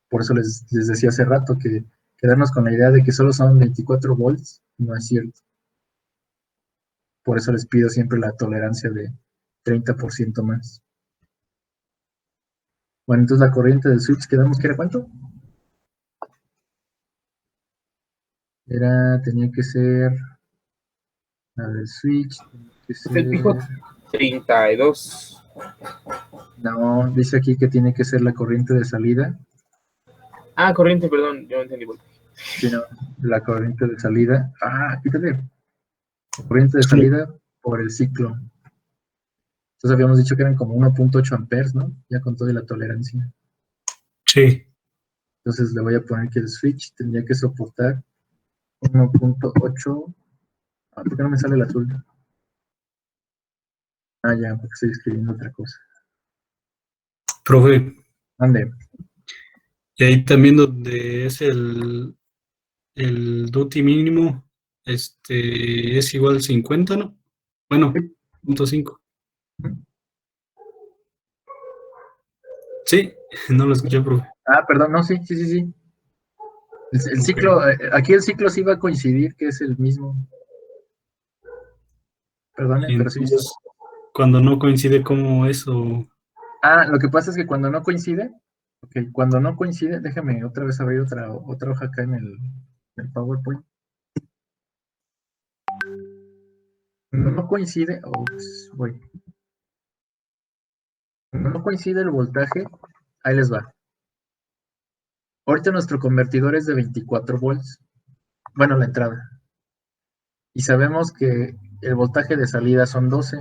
Por eso les decía hace rato que quedarnos con la idea de que solo son 24 volts no es cierto. Por eso les pido siempre la tolerancia de 30% más. Bueno, entonces la corriente del switch, quedamos que era ¿cuánto? Tenía que ser la del switch. El pico 32. No, dice aquí que tiene que ser la corriente de salida. Ah, corriente, perdón, yo no entendí. Sino la corriente de salida. Ah, quítate. Corriente de salida por el ciclo. Entonces habíamos dicho que eran como 1.8 amperes, ¿no? Ya con toda la tolerancia. Sí. Entonces le voy a poner que el switch tendría que soportar 1.8. Ah, ¿por qué no me sale el azul? Ah, ya, porque estoy escribiendo otra cosa. Profe, Ande. y ahí también donde es el duty mínimo, es igual 50, ¿no? Bueno, 0.5. Sí, no lo escuché, profe. Ah, perdón, no, sí. El ciclo, aquí el ciclo sí va a coincidir, que es el mismo. Perdone, pero sí. Entonces, cuando no coincide como eso. Ah, lo que pasa es que cuando no coincide, déjame otra vez abrir otra hoja acá en el PowerPoint. No coincide, no coincide el voltaje, ahí les va. Ahorita nuestro convertidor es de 24 volts, bueno, la entrada. Y sabemos que el voltaje de salida son 12.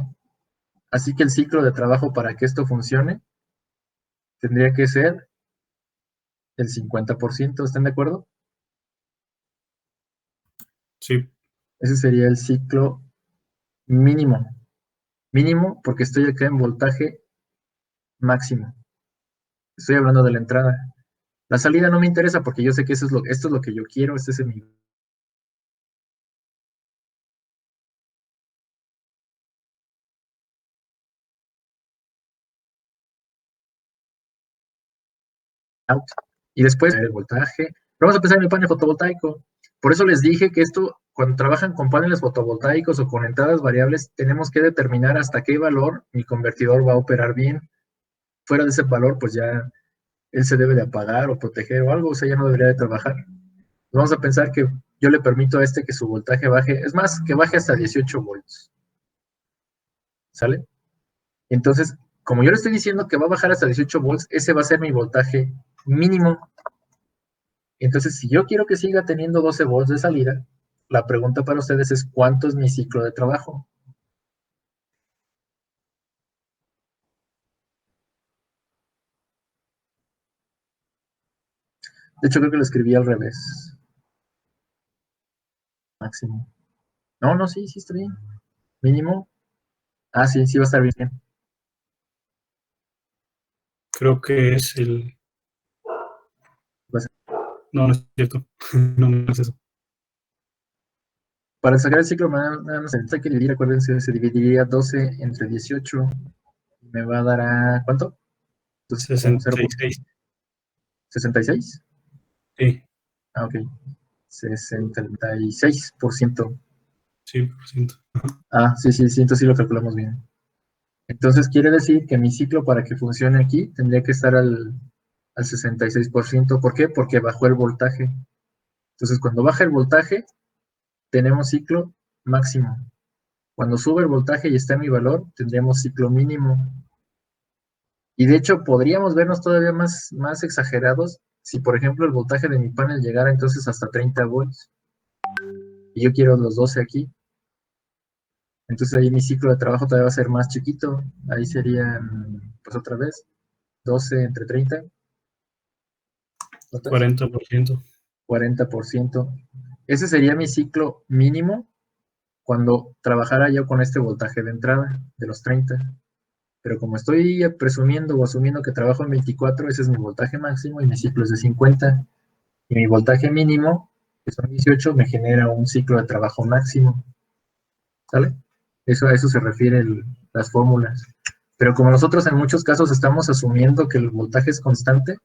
Así que el ciclo de trabajo para que esto funcione tendría que ser el 50%, ¿están de acuerdo? Sí. Ese sería el ciclo mínimo. Mínimo porque estoy acá en voltaje máximo. Estoy hablando de la entrada. La salida no me interesa porque yo sé que esto es lo que yo quiero, este es mi out. Y después el voltaje. Vamos a empezar en el panel fotovoltaico. Por eso les dije que esto cuando trabajan con paneles fotovoltaicos o con entradas variables, tenemos que determinar hasta qué valor mi convertidor va a operar bien. Fuera de ese valor, pues ya él se debe de apagar o proteger o algo, o sea, ya no debería de trabajar. Vamos a pensar que yo le permito a este que su voltaje baje, es más, que baje hasta 18 volts. ¿Sale? Entonces, como yo le estoy diciendo que va a bajar hasta 18 volts, ese va a ser mi voltaje mínimo. Entonces, si yo quiero que siga teniendo 12 volts de salida, la pregunta para ustedes es, ¿cuánto es mi ciclo de trabajo? De hecho, creo que lo escribí al revés. Máximo. No, sí está bien. Mínimo. Ah, sí va a estar bien. Creo que es el... Pues, No, no es cierto. No es eso. para sacar el ciclo, nada más se necesita que dividir, acuérdense, se dividiría 12 entre 18. Me va a dar a, ¿cuánto? Entonces, como 66. 0.66. Sí, Ah, ok. 66%. 100%. Ah, sí, entonces sí lo calculamos bien. Entonces quiere decir que mi ciclo para que funcione aquí tendría que estar al 66%. ¿Por qué? Porque bajó el voltaje. Entonces cuando baja el voltaje, tenemos ciclo máximo. Cuando sube el voltaje y está en mi valor, tendríamos ciclo mínimo. Y de hecho podríamos vernos todavía más exagerados si, por ejemplo, el voltaje de mi panel llegara entonces hasta 30 volts. Y yo quiero los 12 aquí. Entonces ahí mi ciclo de trabajo todavía va a ser más chiquito. Ahí serían, pues otra vez, 12 entre 30. ¿Cuánto es? 40%. 40%. Ese sería mi ciclo mínimo cuando trabajara yo con este voltaje de entrada de los 30. Pero como estoy presumiendo o asumiendo que trabajo en 24, ese es mi voltaje máximo y mi ciclo es de 50. Y mi voltaje mínimo, que son 18, me genera un ciclo de trabajo máximo. ¿Sale? A eso se refieren las fórmulas. Pero como nosotros en muchos casos estamos asumiendo que el voltaje es constante,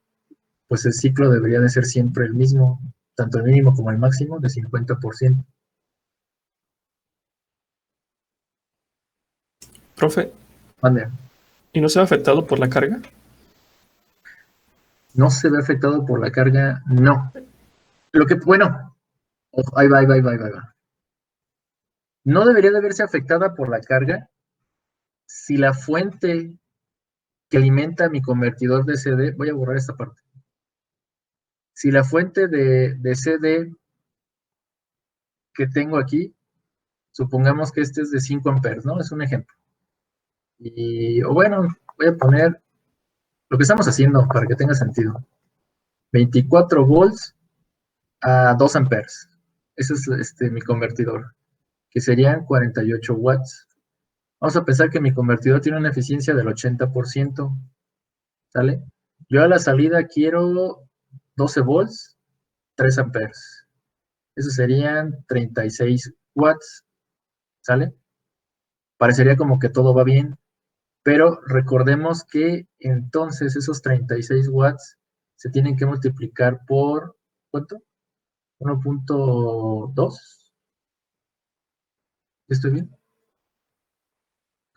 pues el ciclo debería de ser siempre el mismo, tanto el mínimo como el máximo, de 50%. Profe, Mande. ¿y no se ve afectado por la carga? ¿No se ve afectado por la carga? No. Bueno, ahí va. No debería de verse afectada por la carga si la fuente que alimenta mi convertidor de CD, voy a borrar esta parte. Si la fuente de CD que tengo aquí, supongamos que este es de 5 amperes, ¿no? Es un ejemplo. O bueno, voy a poner lo que estamos haciendo para que tenga sentido. 24 volts a 2 amperes. Ese es mi convertidor, que serían 48 watts. Vamos a pensar que mi convertidor tiene una eficiencia del 80%, ¿sale? Yo a la salida quiero 12 volts, 3 amperes. Eso serían 36 watts, ¿sale? Parecería como que todo va bien, pero recordemos que entonces esos 36 watts se tienen que multiplicar por, ¿cuánto? 1.2. ¿Estoy bien?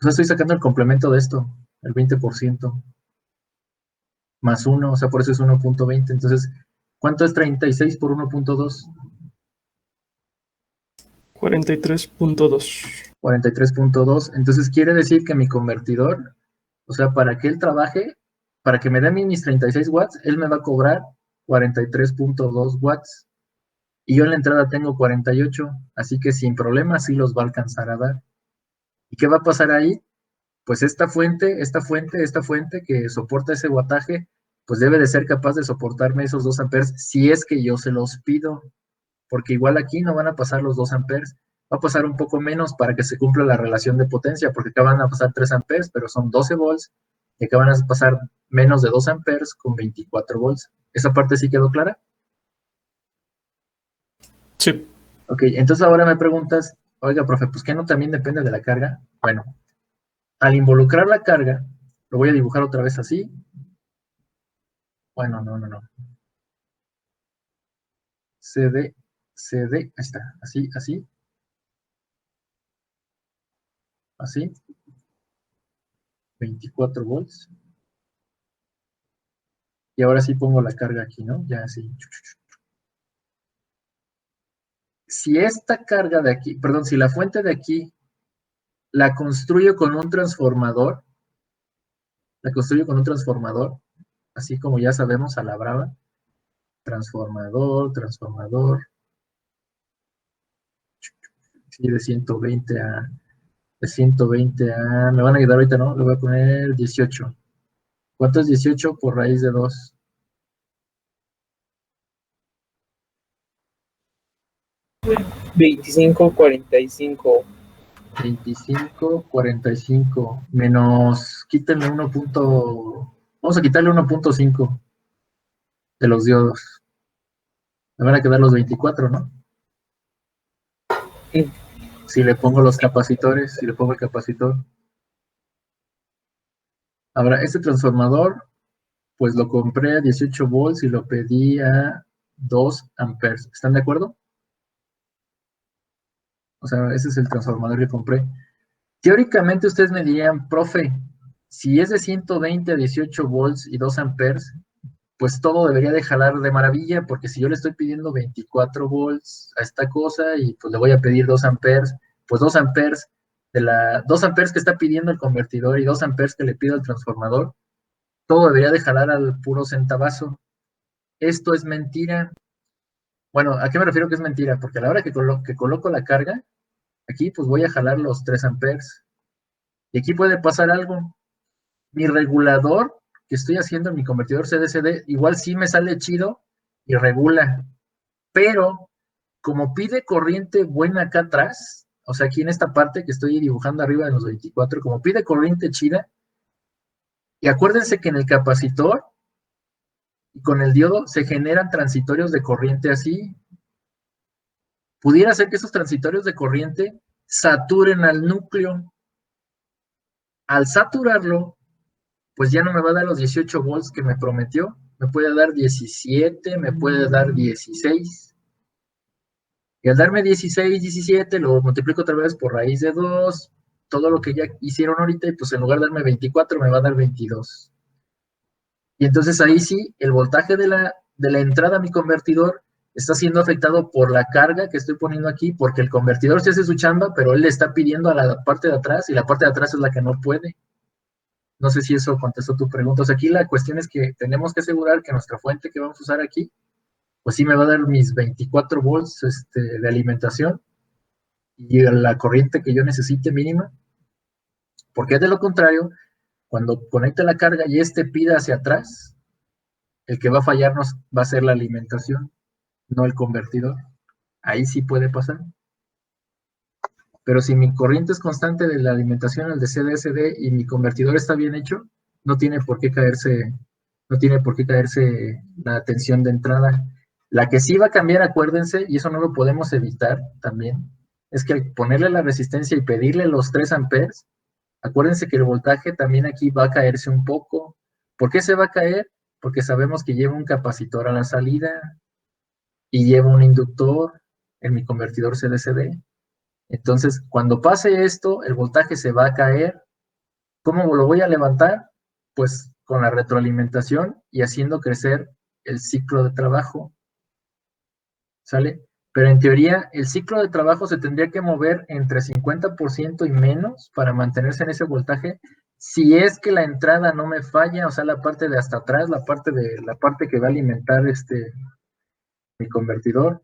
O sea, estoy sacando el complemento de esto, el 20%, más 1, o sea, por eso es 1.20. Entonces, ¿cuánto es 36 por 1.2? 43.2. 43.2. Entonces, quiere decir que mi convertidor, o sea, para que él trabaje, para que me dé mis 36 watts, él me va a cobrar 43.2 watts. Y yo en la entrada tengo 48, así que sin problema sí los va a alcanzar a dar. ¿Y qué va a pasar ahí? Pues esta fuente que soporta ese wattaje, pues debe de ser capaz de soportarme esos 2 amperes si es que yo se los pido, porque igual aquí no van a pasar los 2 amperes, va a pasar un poco menos para que se cumpla la relación de potencia, porque acá van a pasar 3 amperes, pero son 12 volts, y acá van a pasar menos de 2 amperes con 24 volts. ¿Esa parte sí quedó clara? Sí. Ok, entonces ahora me preguntas, oiga, profe, pues ¿qué no también depende de la carga? Bueno, al involucrar la carga, lo voy a dibujar otra vez así. Bueno, no. CD CD, ahí está, así, así. Así. 24 volts. Y ahora sí pongo la carga aquí, ¿no? Ya así. Si esta carga de aquí, perdón, si la fuente de aquí la construyo con un transformador, así como ya sabemos a la brava, transformador, sí, de 120 a, me van a ayudar ahorita, ¿no? Le voy a poner 18. ¿Cuánto es 18 por raíz de 2? 25.45. 25.45 menos, quítenle 1. Vamos a quitarle 1.5 de los diodos. Me van a quedar los 24, ¿no? Sí. Si le pongo los capacitores, si le pongo el capacitor. Ahora, este transformador, pues lo compré a 18 volts y lo pedí a 2 amperes. ¿Están de acuerdo? O sea, ese es el transformador que compré. Teóricamente ustedes me dirían, profe, si es de 120 a 18 volts y 2 amperes, pues todo debería de jalar de maravilla, porque si yo le estoy pidiendo 24 volts a esta cosa y pues le voy a pedir 2 amperes, pues 2 amperes de 2 amperes que está pidiendo el convertidor y 2 amperes que le pido al transformador, todo debería de jalar al puro centavazo. Esto es mentira. Bueno, ¿a qué me refiero que es mentira? Porque a la hora que coloco la carga, aquí pues voy a jalar los 3 amperes. Y aquí puede pasar algo. Mi regulador que estoy haciendo en mi convertidor CDCD, igual sí me sale chido y regula. Pero como pide corriente buena acá atrás, o sea, aquí en esta parte que estoy dibujando arriba de los 24, como pide corriente chida, y acuérdense que en el capacitor y con el diodo se generan transitorios de corriente así. Pudiera ser que esos transitorios de corriente saturen al núcleo. Al saturarlo, pues ya no me va a dar los 18 volts que me prometió. Me puede dar 17, me puede dar 16. Y al darme 16, 17, lo multiplico otra vez por raíz de 2, todo lo que ya hicieron ahorita, y pues en lugar de darme 24, me va a dar 22. Y entonces ahí sí, el voltaje de la entrada a mi convertidor está siendo afectado por la carga que estoy poniendo aquí, porque el convertidor se hace su chamba, pero él le está pidiendo a la parte de atrás, y la parte de atrás es la que no puede. No sé si eso contestó tu pregunta. O sea, aquí la cuestión es que tenemos que asegurar que nuestra fuente que vamos a usar aquí, pues sí me va a dar mis 24 volts de alimentación y la corriente que yo necesite mínima, porque de lo contrario, cuando conecte la carga y pida hacia atrás, el que va a fallarnos va a ser la alimentación, no el convertidor. Ahí sí puede pasar. Pero si mi corriente es constante de la alimentación al de CDSD y mi convertidor está bien hecho, no tiene por qué caerse la tensión de entrada. La que sí va a cambiar, acuérdense, y eso no lo podemos evitar también, es que al ponerle la resistencia y pedirle los 3 amperes, acuérdense que el voltaje también aquí va a caerse un poco. ¿Por qué se va a caer? Porque sabemos que lleva un capacitor a la salida y lleva un inductor en mi convertidor CDCD. Entonces, cuando pase esto, el voltaje se va a caer. ¿Cómo lo voy a levantar? Pues con la retroalimentación y haciendo crecer el ciclo de trabajo. ¿Sale? Pero en teoría, el ciclo de trabajo se tendría que mover entre 50% y menos para mantenerse en ese voltaje, si es que la entrada no me falla, o sea, la parte de hasta atrás, la parte que va a alimentar mi convertidor.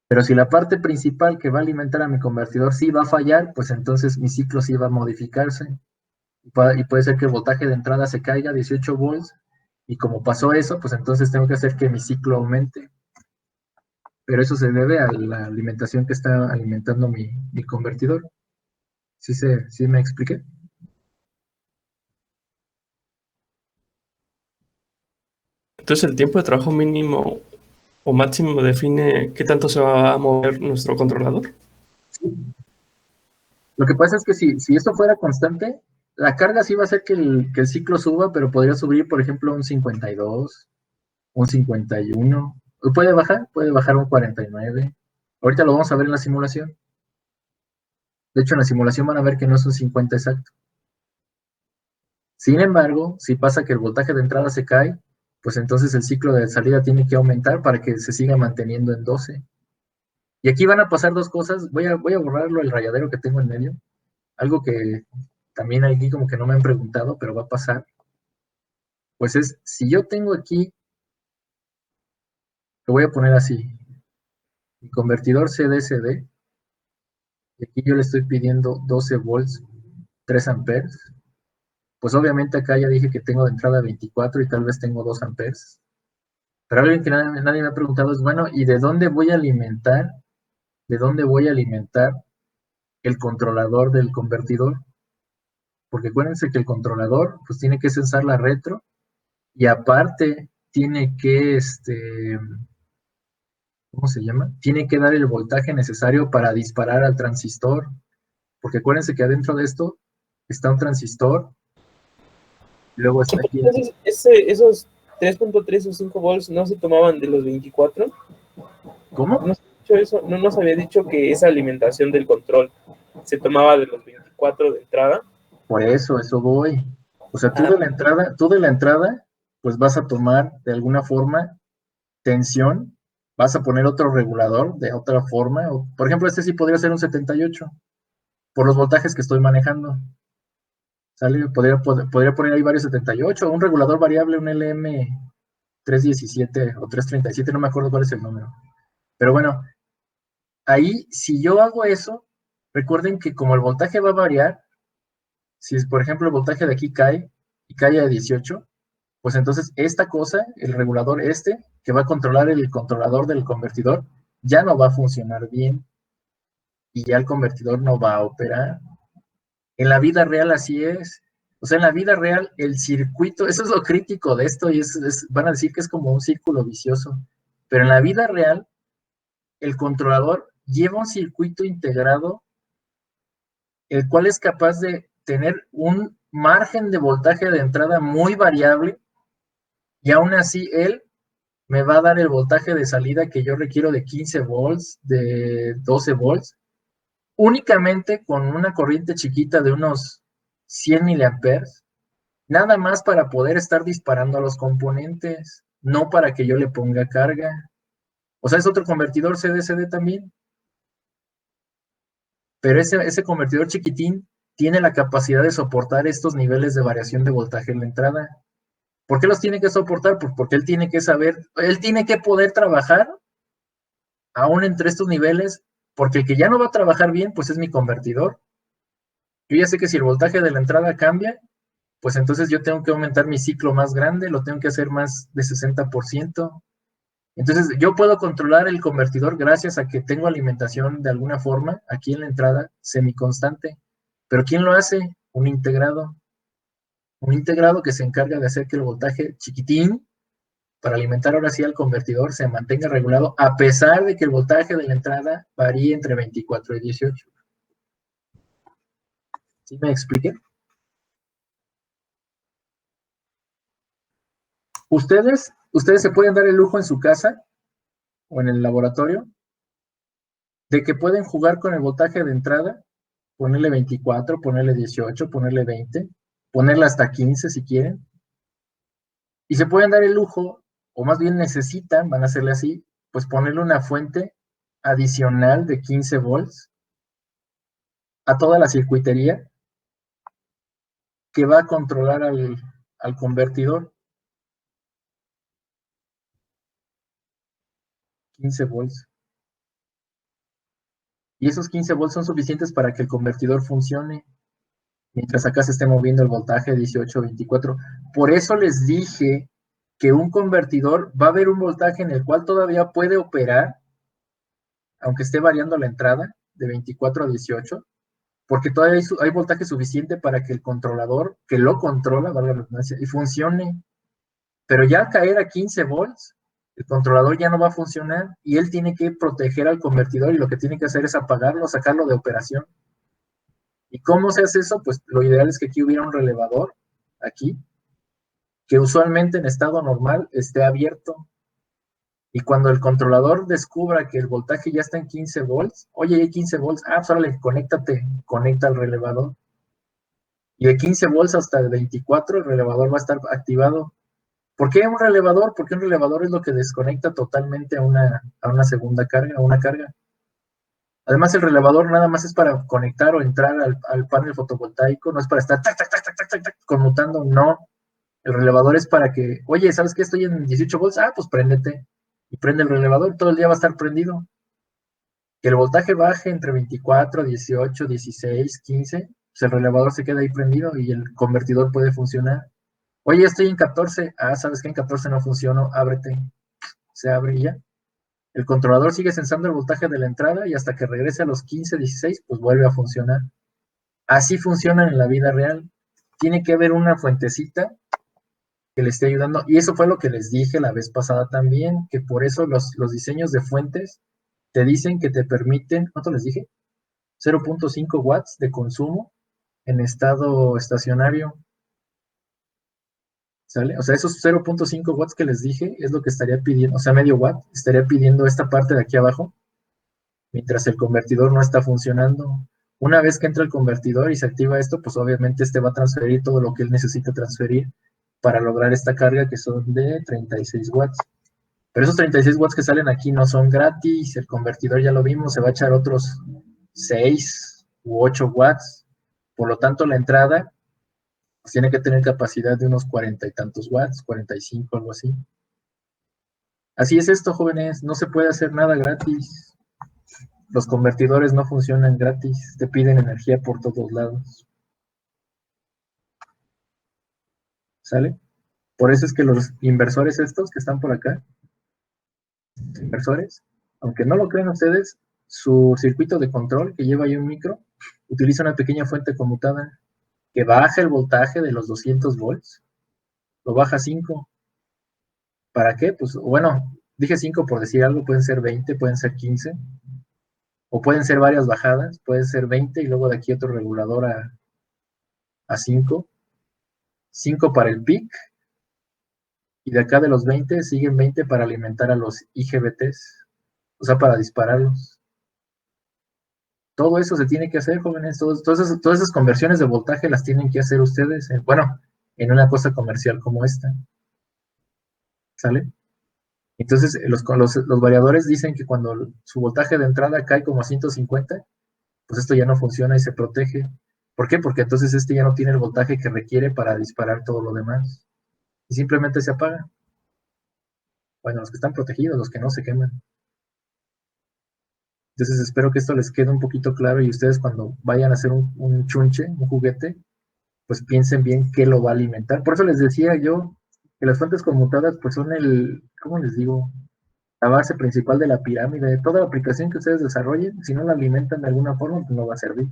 Pero si la parte principal que va a alimentar a mi convertidor sí va a fallar, pues entonces mi ciclo sí va a modificarse. Y puede ser que el voltaje de entrada se caiga a 18 volts, y como pasó eso, pues entonces tengo que hacer que mi ciclo aumente. Pero eso se debe a la alimentación que está alimentando mi convertidor. ¿Sí me expliqué? Entonces, el tiempo de trabajo mínimo o máximo define qué tanto se va a mover nuestro controlador. Sí. Lo que pasa es que si esto fuera constante, la carga sí va a hacer que el ciclo suba, pero podría subir, por ejemplo, un 52, un 51. Puede bajar un 49. Ahorita lo vamos a ver en la simulación. De hecho, en la simulación van a ver que no es un 50 exacto. Sin embargo, si pasa que el voltaje de entrada se cae, pues entonces el ciclo de salida tiene que aumentar para que se siga manteniendo en 12. Y aquí van a pasar dos cosas. Voy a borrarlo el rayadero que tengo en medio. Algo que también aquí como que no me han preguntado, pero va a pasar. Pues es, si yo tengo aquí, lo voy a poner así, mi convertidor CD-CD, y aquí yo le estoy pidiendo 12 volts, 3 amperes. Pues obviamente acá ya dije que tengo de entrada 24 y tal vez tengo 2 amperes. Pero algo que nadie me ha preguntado es, bueno, ¿y de dónde voy a alimentar? ¿De dónde voy a alimentar el controlador del convertidor? Porque acuérdense que el controlador pues tiene que sensar la retro y aparte tiene que, ¿cómo se llama? Tiene que dar el voltaje necesario para disparar al transistor. Porque acuérdense que adentro de esto está un transistor, luego está aquí. Entonces, esos 3.3 o 5 volts no se tomaban de los 24. ¿Cómo? No nos había dicho que esa alimentación del control se tomaba de los 24 de entrada. Por eso voy. O sea, tú de la entrada, pues vas a tomar de alguna forma tensión, vas a poner otro regulador de otra forma. O, por ejemplo, este sí podría ser un 78, por los voltajes que estoy manejando. ¿Sale? Podría poner ahí varios 78, un regulador variable, un LM317 o 337, no me acuerdo cuál es el número. Pero bueno, ahí, si yo hago eso, recuerden que como el voltaje va a variar, si por ejemplo el voltaje de aquí cae y cae a 18, pues entonces esta cosa, el regulador que va a controlar el controlador del convertidor, ya no va a funcionar bien y ya el convertidor no va a operar. En la vida real así es. O sea, en la vida real el circuito, eso es lo crítico de esto y van a decir que es como un círculo vicioso, pero en la vida real el controlador lleva un circuito integrado, el cual es capaz de tener un margen de voltaje de entrada muy variable y aún así él me va a dar el voltaje de salida que yo requiero de 15 volts, de 12 volts, únicamente con una corriente chiquita de unos 100 miliamperes, nada más para poder estar disparando a los componentes, no para que yo le ponga carga. O sea, es otro convertidor CD-CD también. Pero ese convertidor chiquitín tiene la capacidad de soportar estos niveles de variación de voltaje en la entrada. ¿Por qué los tiene que soportar? Pues porque él tiene que saber, él tiene que poder trabajar aún entre estos niveles, porque el que ya no va a trabajar bien, pues es mi convertidor. Yo ya sé que si el voltaje de la entrada cambia, pues entonces yo tengo que aumentar mi ciclo más grande, lo tengo que hacer más de 60%. Entonces yo puedo controlar el convertidor gracias a que tengo alimentación de alguna forma aquí en la entrada semiconstante. Pero ¿quién lo hace? Un integrado. Un integrado que se encarga de hacer que el voltaje chiquitín para alimentar ahora sí al convertidor se mantenga regulado a pesar de que el voltaje de la entrada varíe entre 24 y 18. ¿Sí me expliqué? Ustedes se pueden dar el lujo en su casa o en el laboratorio de que pueden jugar con el voltaje de entrada, ponerle 24, ponerle 18, ponerle 20, ponerle hasta 15 si quieren, y se pueden dar el lujo, o más bien necesitan, van a hacerle así, pues ponerle una fuente adicional de 15 volts a toda la circuitería que va a controlar al convertidor. 15 volts. Y esos 15 volts son suficientes para que el convertidor funcione, mientras acá se esté moviendo el voltaje 18, 24. Por eso les dije que un convertidor va a haber un voltaje en el cual todavía puede operar, aunque esté variando la entrada de 24 a 18, porque todavía hay voltaje suficiente para que el controlador, que lo controla, valga la redundancia, y funcione. Pero ya al caer a 15 volts, el controlador ya no va a funcionar y él tiene que proteger al convertidor y lo que tiene que hacer es apagarlo, sacarlo de operación. ¿Y cómo se hace eso? Pues lo ideal es que aquí hubiera un relevador, aquí, que usualmente en estado normal esté abierto. Y cuando el controlador descubra que el voltaje ya está en 15 volts, oye, hay 15 volts, pues órale, conecta al relevador. Y de 15 volts hasta 24 el relevador va a estar activado. ¿Por qué un relevador? Porque un relevador es lo que desconecta totalmente a una segunda carga, a una carga. Además, el relevador nada más es para conectar o entrar al panel fotovoltaico, no es para estar conmutando, no. El relevador es para que, oye, ¿sabes qué? Estoy en 18 volts, pues préndete. Y prende el relevador, todo el día va a estar prendido. Que el voltaje baje entre 24, 18, 16, 15, pues el relevador se queda ahí prendido y el convertidor puede funcionar. Oye, estoy en 14, ¿sabes qué? En 14 no funciona, ábrete. Se abre y ya. El controlador sigue sensando el voltaje de la entrada y hasta que regrese a los 15, 16, pues vuelve a funcionar. Así funciona en la vida real. Tiene que haber una fuentecita que le esté ayudando. Y eso fue lo que les dije la vez pasada también, que por eso los diseños de fuentes te dicen que te permiten, ¿cuánto les dije? 0.5 watts de consumo en estado estacionario. ¿Sale? O sea, esos 0.5 watts que les dije es lo que estaría pidiendo, o sea, medio watt, estaría pidiendo esta parte de aquí abajo, mientras el convertidor no está funcionando. Una vez que entra el convertidor y se activa esto, pues obviamente este va a transferir todo lo que él necesita transferir para lograr esta carga que son de 36 watts. Pero esos 36 watts que salen aquí no son gratis, el convertidor ya lo vimos, se va a echar otros 6 u 8 watts. Por lo tanto, la entrada pues, tiene que tener capacidad de unos 40 y tantos watts, 45, algo así. Así es esto, jóvenes, no se puede hacer nada gratis. Los convertidores no funcionan gratis, te piden energía por todos lados. ¿Sale? Por eso es que los inversores estos que están por acá, inversores, aunque no lo crean ustedes, su circuito de control que lleva ahí un micro, utiliza una pequeña fuente conmutada que baja el voltaje de los 200 volts, lo baja a 5. ¿Para qué? Pues bueno, dije 5 por decir algo, pueden ser 20, pueden ser 15, o pueden ser varias bajadas, pueden ser 20 y luego de aquí otro regulador a 5. 5 para el peak, y de acá de los 20 siguen 20 para alimentar a los IGBTs, o sea, para dispararlos. Todo eso se tiene que hacer, jóvenes, todas esas conversiones de voltaje las tienen que hacer ustedes, bueno, en una cosa comercial como esta. ¿Sale? Entonces, los variadores dicen que cuando su voltaje de entrada cae como a 150, pues esto ya no funciona y se protege. ¿Por qué? Porque entonces este ya no tiene el voltaje que requiere para disparar todo lo demás. Y simplemente se apaga. Bueno, los que están protegidos, los que no se queman. Entonces espero que esto les quede un poquito claro y ustedes cuando vayan a hacer un chunche, un juguete, pues piensen bien qué lo va a alimentar. Por eso les decía yo que las fuentes conmutadas pues son ¿cómo les digo? La base principal de la pirámide. Toda la aplicación que ustedes desarrollen, si no la alimentan de alguna forma, pues no va a servir.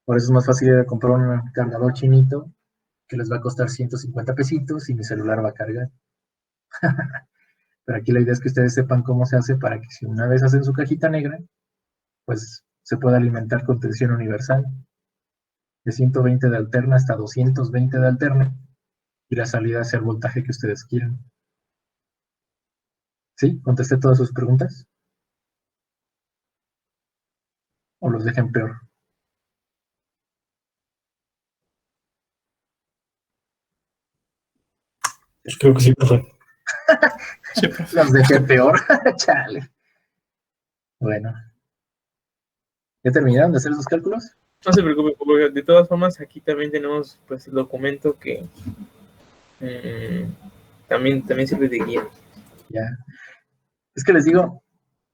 Por eso es más fácil ir a comprar un cargador chinito que les va a costar 150 pesitos y mi celular va a cargar. Pero aquí la idea es que ustedes sepan cómo se hace para que si una vez hacen su cajita negra, pues se pueda alimentar con tensión universal. De 120 de alterna hasta 220 de alterna. Y la salida sea el voltaje que ustedes quieran. ¿Sí? ¿Contesté todas sus preguntas? ¿O los dejen peor? Pues creo que sí, profe. Sí, profe. Los dejé peor. Chale. Bueno. ¿Ya terminaron de hacer sus cálculos? No se preocupe, porque de todas formas aquí también tenemos pues el documento que también sirve de guía. Ya. Es que les digo,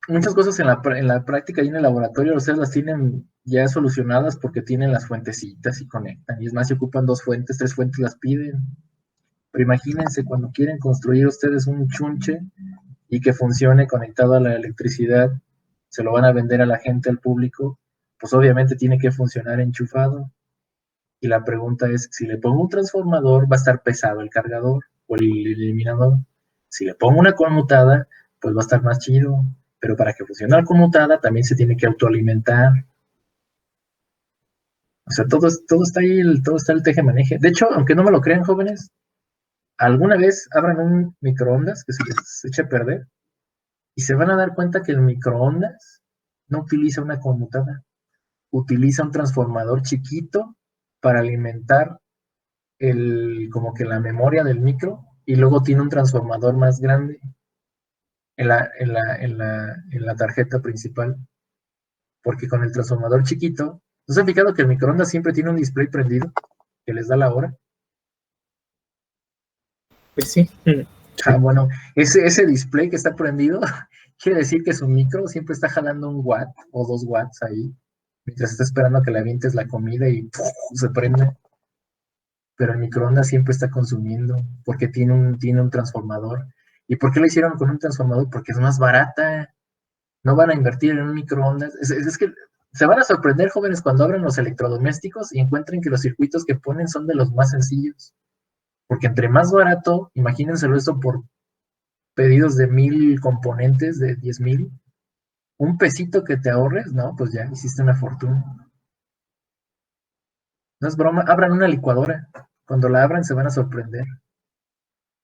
muchas cosas en la práctica y en el laboratorio ustedes las tienen ya solucionadas porque tienen las fuentecitas y conectan. Y es más, si ocupan 2 fuentes, 3 fuentes las piden. Pero imagínense cuando quieren construir ustedes un chunche y que funcione conectado a la electricidad, se lo van a vender a la gente, al público, pues obviamente tiene que funcionar enchufado. Y la pregunta es, si le pongo un transformador, va a estar pesado el cargador o el eliminador. Si le pongo una conmutada, pues va a estar más chido. Pero para que funcione la conmutada, también se tiene que autoalimentar. O sea, todo está ahí, todo está el teje-maneje. De hecho, aunque no me lo crean, jóvenes, alguna vez abran un microondas que se les eche a perder y se van a dar cuenta que el microondas no utiliza una conmutada, utiliza un transformador chiquito para alimentar como que la memoria del micro, y luego tiene un transformador más grande en la tarjeta principal, porque con el transformador chiquito, ¿no se han fijado que el microondas siempre tiene un display prendido que les da la hora? Pues sí. Bueno, ese display que está prendido quiere decir que su micro siempre está jalando 1 watt o 2 watts ahí, mientras está esperando a que le avientes la comida y ¡puf! Se prende. Pero el microondas siempre está consumiendo, porque tiene un transformador. ¿Y por qué lo hicieron con un transformador? Porque es más barata. No van a invertir en un microondas. Es que se van a sorprender, jóvenes, cuando abran los electrodomésticos y encuentren que los circuitos que ponen son de los más sencillos. Porque entre más barato, imagínenselo esto por pedidos de 1000 componentes, de 10,000, un pesito que te ahorres, no, pues ya hiciste una fortuna. No es broma, abran una licuadora. Cuando la abran se van a sorprender.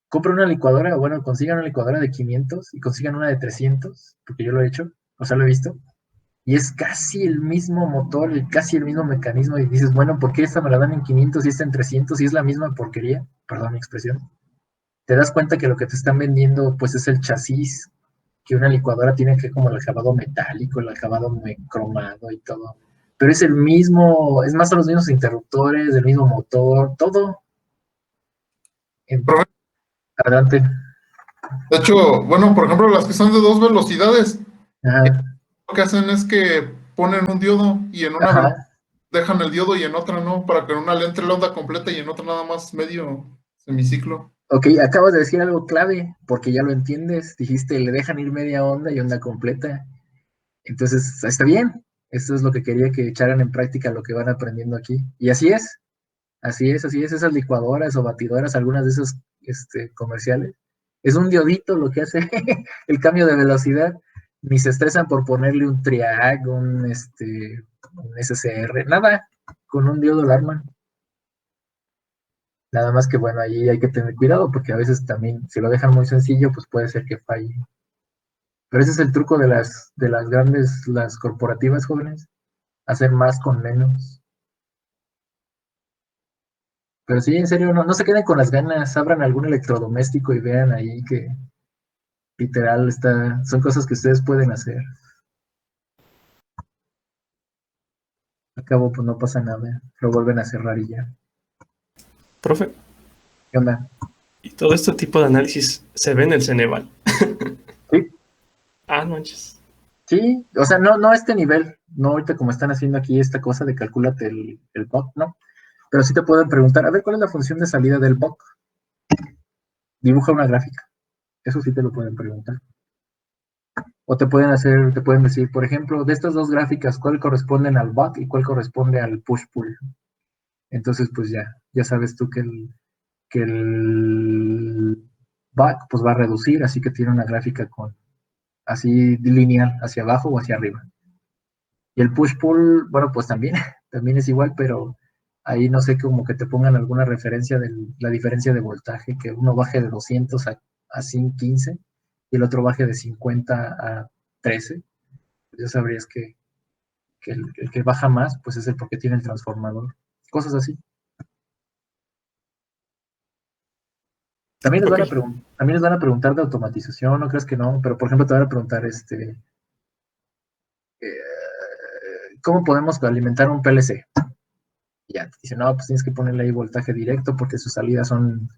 Compren una licuadora, bueno, consigan una licuadora de 500 y consigan una de 300, porque yo lo he hecho, o sea, lo he visto, y es casi el mismo motor, casi el mismo mecanismo, y dices, bueno, ¿por qué esta me la dan en 500 y esta en 300 y es la misma porquería? Perdón mi expresión. Te das cuenta que lo que te están vendiendo, pues, es el chasis, que una licuadora tiene que como el acabado metálico, el acabado cromado y todo. Pero es el mismo, es más, son los mismos interruptores, el mismo motor, todo. Adelante. De hecho, bueno, por ejemplo, las que son de 2 velocidades, Ajá. lo que hacen es que ponen un diodo y en una Ajá. dejan el diodo y en otra no, para que en una le entre la onda completa y en otra nada más medio semiciclo. Ok, acabas de decir algo clave, porque ya lo entiendes. Dijiste, le dejan ir media onda y onda completa. Entonces, está bien. Esto es lo que quería que echaran en práctica lo que van aprendiendo aquí. Y así es. Así es, así es. Esas licuadoras o batidoras, algunas de esas comerciales, es un diodito lo que hace el cambio de velocidad. Ni se estresan por ponerle un triag, un SCR, nada. Con un diodo la arman. Nada más que, bueno, ahí hay que tener cuidado porque a veces también, si lo dejan muy sencillo, pues puede ser que falle. Pero ese es el truco de las grandes, las corporativas, jóvenes, hacer más con menos. Pero sí, en serio, no se queden con las ganas, abran algún electrodoméstico y vean ahí que literal son cosas que ustedes pueden hacer. Al cabo, pues no pasa nada, lo vuelven a cerrar y ya. Profe, ¿Qué onda? ¿y todo este tipo de análisis se ve en el Ceneval? Sí. Ah, no manches. Sí, o sea, no a este nivel, no ahorita como están haciendo aquí esta cosa de calcúlate el POC, no. Pero sí te pueden preguntar, a ver, ¿cuál es la función de salida del POC? Dibuja una gráfica. Eso sí te lo pueden preguntar. O te pueden decir, por ejemplo, de estas dos gráficas, ¿cuál corresponden al back y cuál corresponde al push-pull? Entonces, pues ya sabes tú que el back pues va a reducir, así que tiene una gráfica así lineal, hacia abajo o hacia arriba. Y el push-pull, bueno, pues también es igual, pero ahí no sé, como que te pongan alguna referencia de la diferencia de voltaje, que uno baje de 200 a 15 y el otro baje de 50 a 13. Pues ya sabrías que el que baja más, pues es el porque tiene el transformador. Cosas así. También les van a preguntar de automatización, no crees que no, pero por ejemplo te van a preguntar ¿cómo podemos alimentar un PLC? Y ya te dicen, no, pues tienes que ponerle ahí voltaje directo porque sus salidas son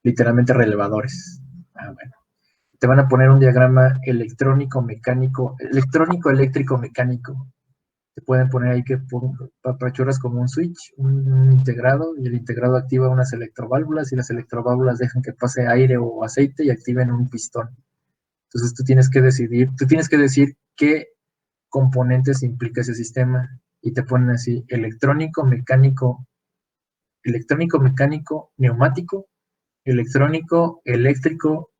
literalmente relevadores. Bueno. Te van a poner un diagrama electrónico, eléctrico, mecánico. Te pueden poner ahí que apachurras como un switch, un integrado, y el integrado activa unas electroválvulas y las electroválvulas dejan que pase aire o aceite y activen un pistón. Entonces tú tienes que decir qué componentes implica ese sistema y te ponen así electrónico, mecánico, neumático, electrónico, eléctrico,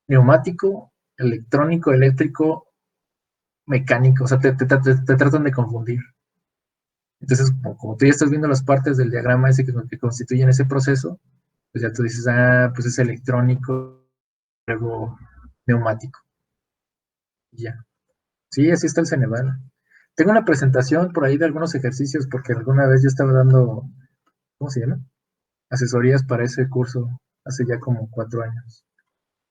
neumático, electrónico, eléctrico, mecánico. O sea, te tratan de confundir. Entonces, como tú ya estás viendo las partes del diagrama ese que constituyen ese proceso, pues ya tú dices, ah, pues es electrónico, luego neumático. Y ya. Sí, así está el Ceneval. Tengo una presentación por ahí de algunos ejercicios porque alguna vez yo estaba dando, ¿cómo se llama? Asesorías para ese curso hace ya como 4 años.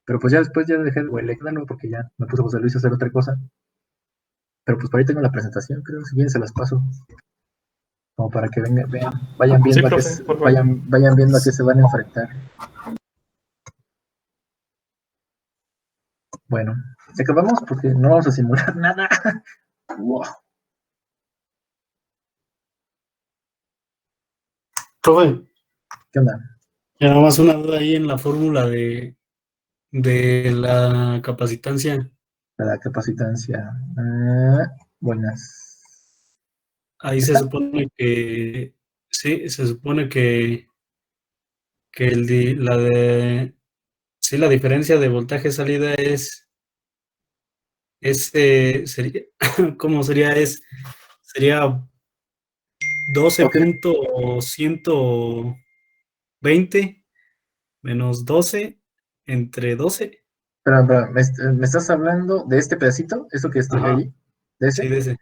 Pero pues ya después ya dejé el electrónico porque ya me puso José Luis a hacer otra cosa. Pero pues por ahí tengo la presentación, creo, si bien se las paso, como para que vengan, vean, vayan Sí, viendo profe, por favor. vayan viendo a qué se van a enfrentar. Bueno, ¿se acabamos? Porque no vamos a simular nada. Wow. Profe, ¿Qué onda? ya nada más una duda ahí en la fórmula de la capacitancia. La capacitancia. Buenas. Ahí se ¿Esta? supone que, sí, se supone que sí, la diferencia de voltaje salida sería, ¿cómo sería? Sería Ok, 12.120 menos 12 entre 12. pero ¿me estás hablando de este pedacito? ¿Eso que estoy Ajá, ahí? ¿De sí, ese? de ese.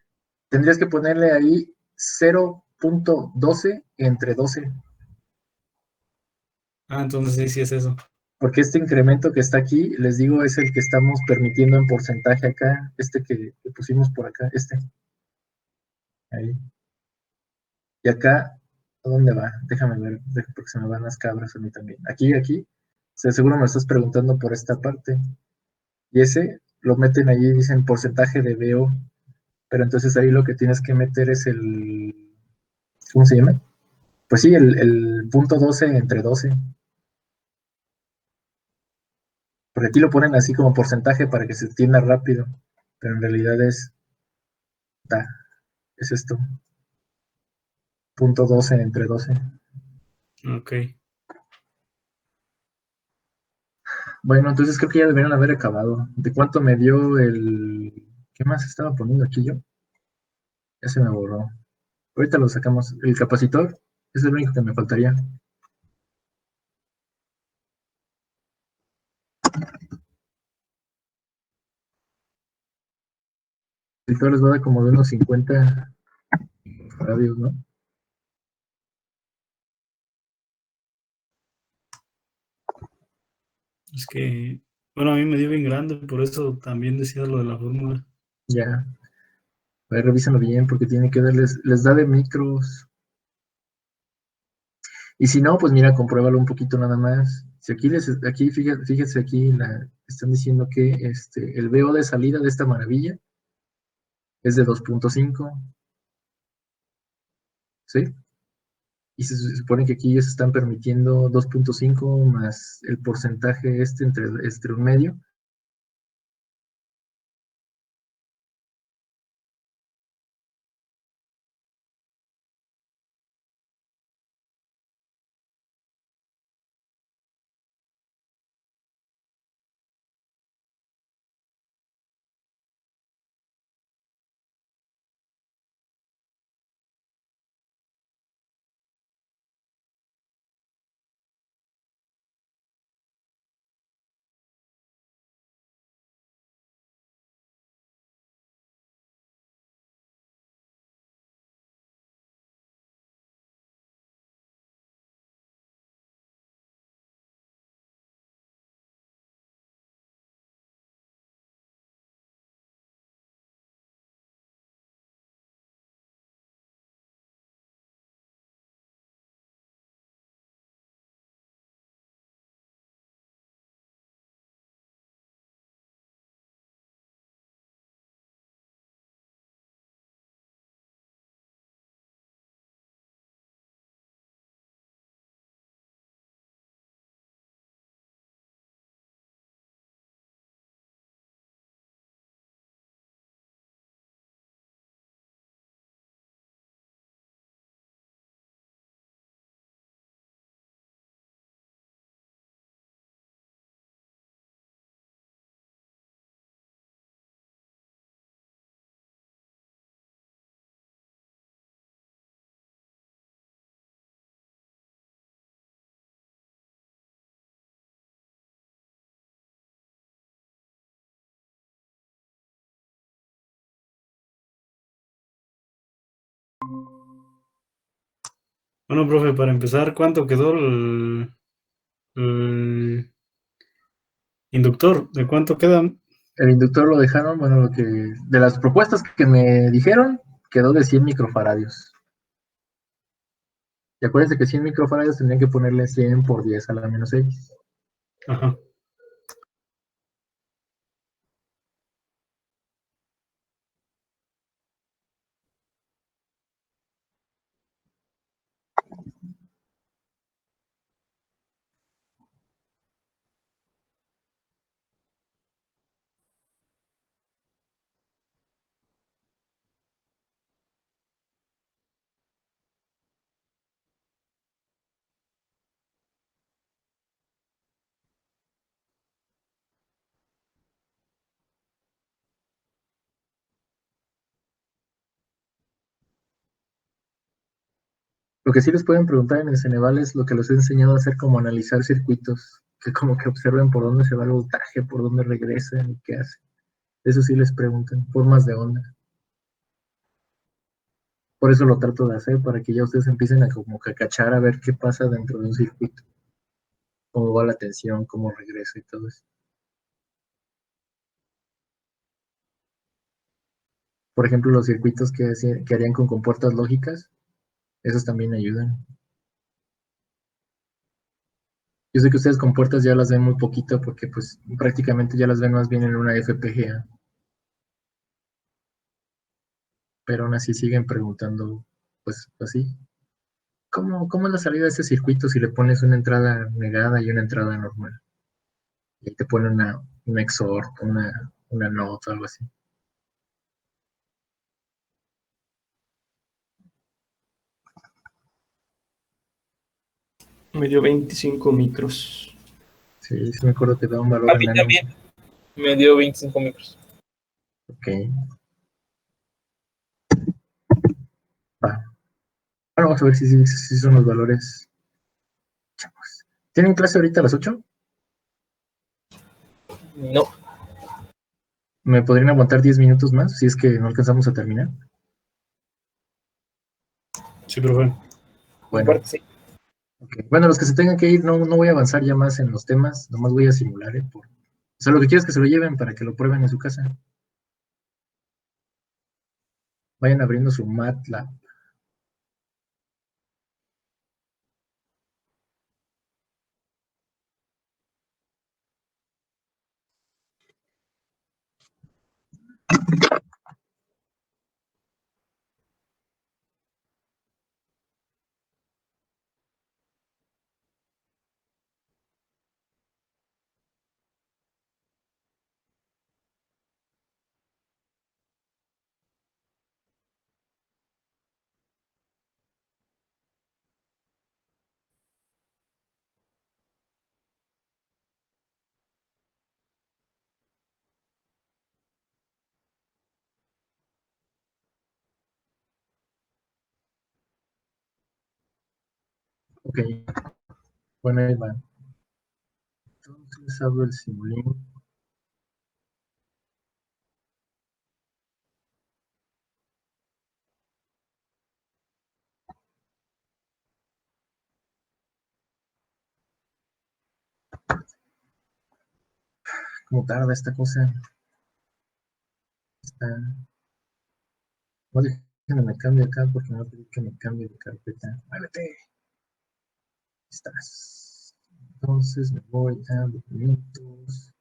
Tendrías que ponerle ahí 0.12 entre 12, Ah, entonces sí, sí es eso. porque este incremento que está aquí, les digo, es el que estamos permitiendo en porcentaje acá, este que pusimos por acá, este, ahí. Y acá, ¿a dónde va? Déjame ver, porque se me van las cabras a mí también. Aquí, seguro me estás preguntando por esta parte. Y ese lo meten ahí, dicen porcentaje de BO, pero entonces ahí lo que tienes que meter es ¿cómo se llama? Pues sí, el punto 12 entre 12. Porque aquí lo ponen así como porcentaje para que se entienda rápido, pero en realidad es esto, punto 12 entre 12. Ok. Bueno, entonces creo que ya deberían haber acabado. ¿De cuánto me dio ¿Qué más estaba poniendo aquí yo? Ya se me borró. Ahorita lo sacamos. El capacitor es el único que me faltaría. El capacitor les va a dar como de unos 50 radios, ¿no? Es que, bueno, a mí me dio bien grande, por eso también decía lo de la fórmula. Ya. A ver, revísenlo bien porque tiene que darles, les da de micros. Y si no, pues mira, compruébalo un poquito nada más. Si aquí fíjense aquí, están diciendo que el VO de salida de esta maravilla es de 2.5, ¿sí? Y se supone que aquí ellos están permitiendo 2.5 más el porcentaje entre un medio. Bueno, profe, para empezar, ¿cuánto quedó el inductor? ¿De cuánto quedan? El inductor lo dejaron, bueno, de las propuestas que me dijeron, quedó de 100 microfaradios. Y acuérdense que 100 microfaradios tendrían que ponerle 100 por 10 a la menos 6. Ajá. Lo que sí les pueden preguntar en el Ceneval es lo que les he enseñado a hacer, como analizar circuitos, que como que observen por dónde se va el voltaje, por dónde regresan y qué hacen. Eso sí les preguntan, formas de onda. Por eso lo trato de hacer, para que ya ustedes empiecen a como que a cachar a ver qué pasa dentro de un circuito. Cómo va la tensión, cómo regresa y todo eso. Por ejemplo, los circuitos que harían con compuertas lógicas, esos también ayudan. Yo sé que ustedes compuertas ya las ven muy poquito porque pues prácticamente ya las ven más bien en una FPGA. Pero aún así siguen preguntando, pues así, ¿cómo es la salida de ese circuito si le pones una entrada negada y una entrada normal? Y te pone una XOR, una NOT o algo así. Me dio 25 micros. Sí, sí me acuerdo que da un valor A en mí la también me dio 25 micros. Ok. Va. Ahora vamos a ver si son los valores. Chavos. ¿Tienen clase ahorita a las 8? No. ¿Me podrían aguantar 10 minutos más si es que no alcanzamos a terminar? Sí, profe. Bueno, Aparte, sí. okay. Bueno, los que se tengan que ir, no voy a avanzar ya más en los temas, nomás voy a simular, O sea, lo que quiero es que se lo lleven para que lo prueben en su casa. Vayan abriendo su MATLAB. Ok, bueno, ahí va. Entonces abro el simulín. ¿Cómo tarda esta cosa? No déjenme me cambie acá porque me va a pedir que me cambie de carpeta. ¡Muévete! Estás. Entonces me voy a documentos.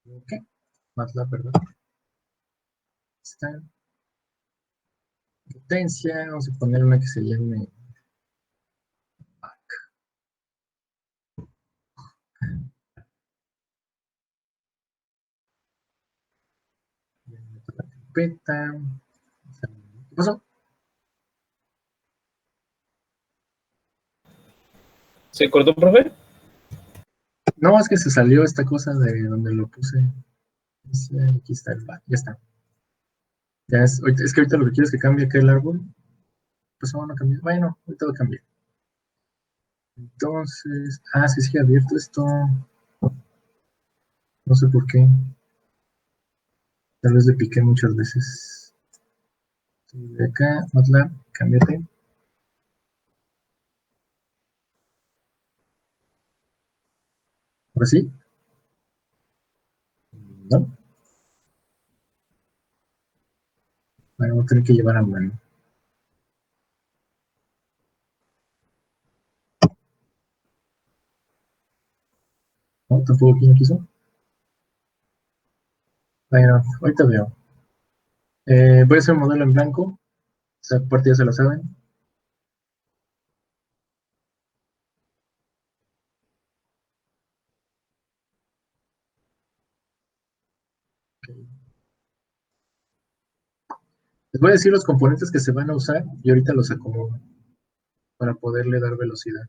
Ok, MATLAB, perdón. Está. Potencia. Vamos a poner una que se llame carpeta. ¿Qué pasó? ¿Se cortó, profe? No, es que se salió esta cosa de donde lo puse. Aquí está el ya está. Ya es que ahorita lo que quiero es que cambie acá el árbol. Pues no cambió. Bueno, ahorita va a cambiar. Entonces, sí sigue abierto esto. No sé por qué. Tal vez le piqué muchas veces. De acá, MATLAB, cámbiate. Ahora sí. ¿No? Bueno, voy a tener que llevar a mano. No, tampoco quién quiso. Bueno, ahorita veo. Voy a hacer un modelo en blanco. Esa parte ya se la saben. Les voy a decir los componentes que se van a usar y ahorita los acomodo para poderle dar velocidad.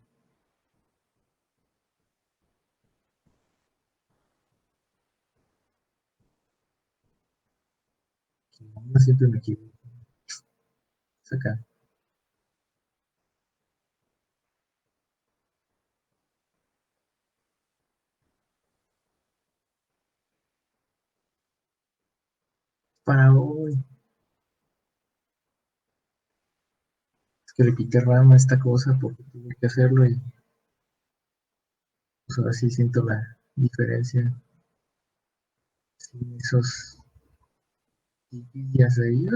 Siempre me equivoco. Es acá. Para hoy. Es que le piqué rama a esta cosa porque tuve que hacerlo y pues ahora sí siento la diferencia. Sí, esos días ahí.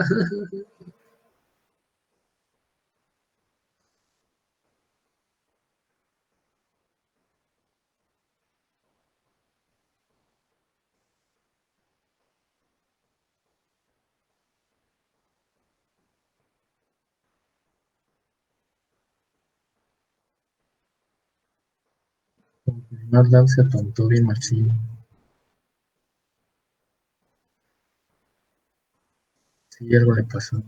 MATLAB se atontó bien machín. Sí, algo le pasó.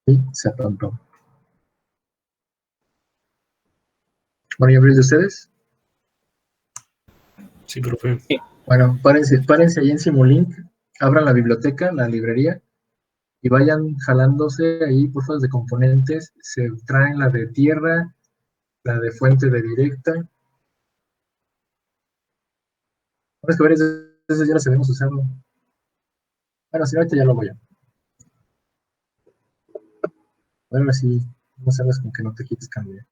Sí, se atontó. Bueno, ¿y abril de ustedes? Sí, profe. Bueno, párense ahí en Simulink, abran la biblioteca, la librería, y vayan jalándose ahí por favor de componentes. Se traen la de tierra, la de fuente de directa. Bueno, es que varias veces ya las sabemos usarlo. Bueno, si no, ahorita ya lo voy a. Bueno, así no sabes con que no te quites cambiar.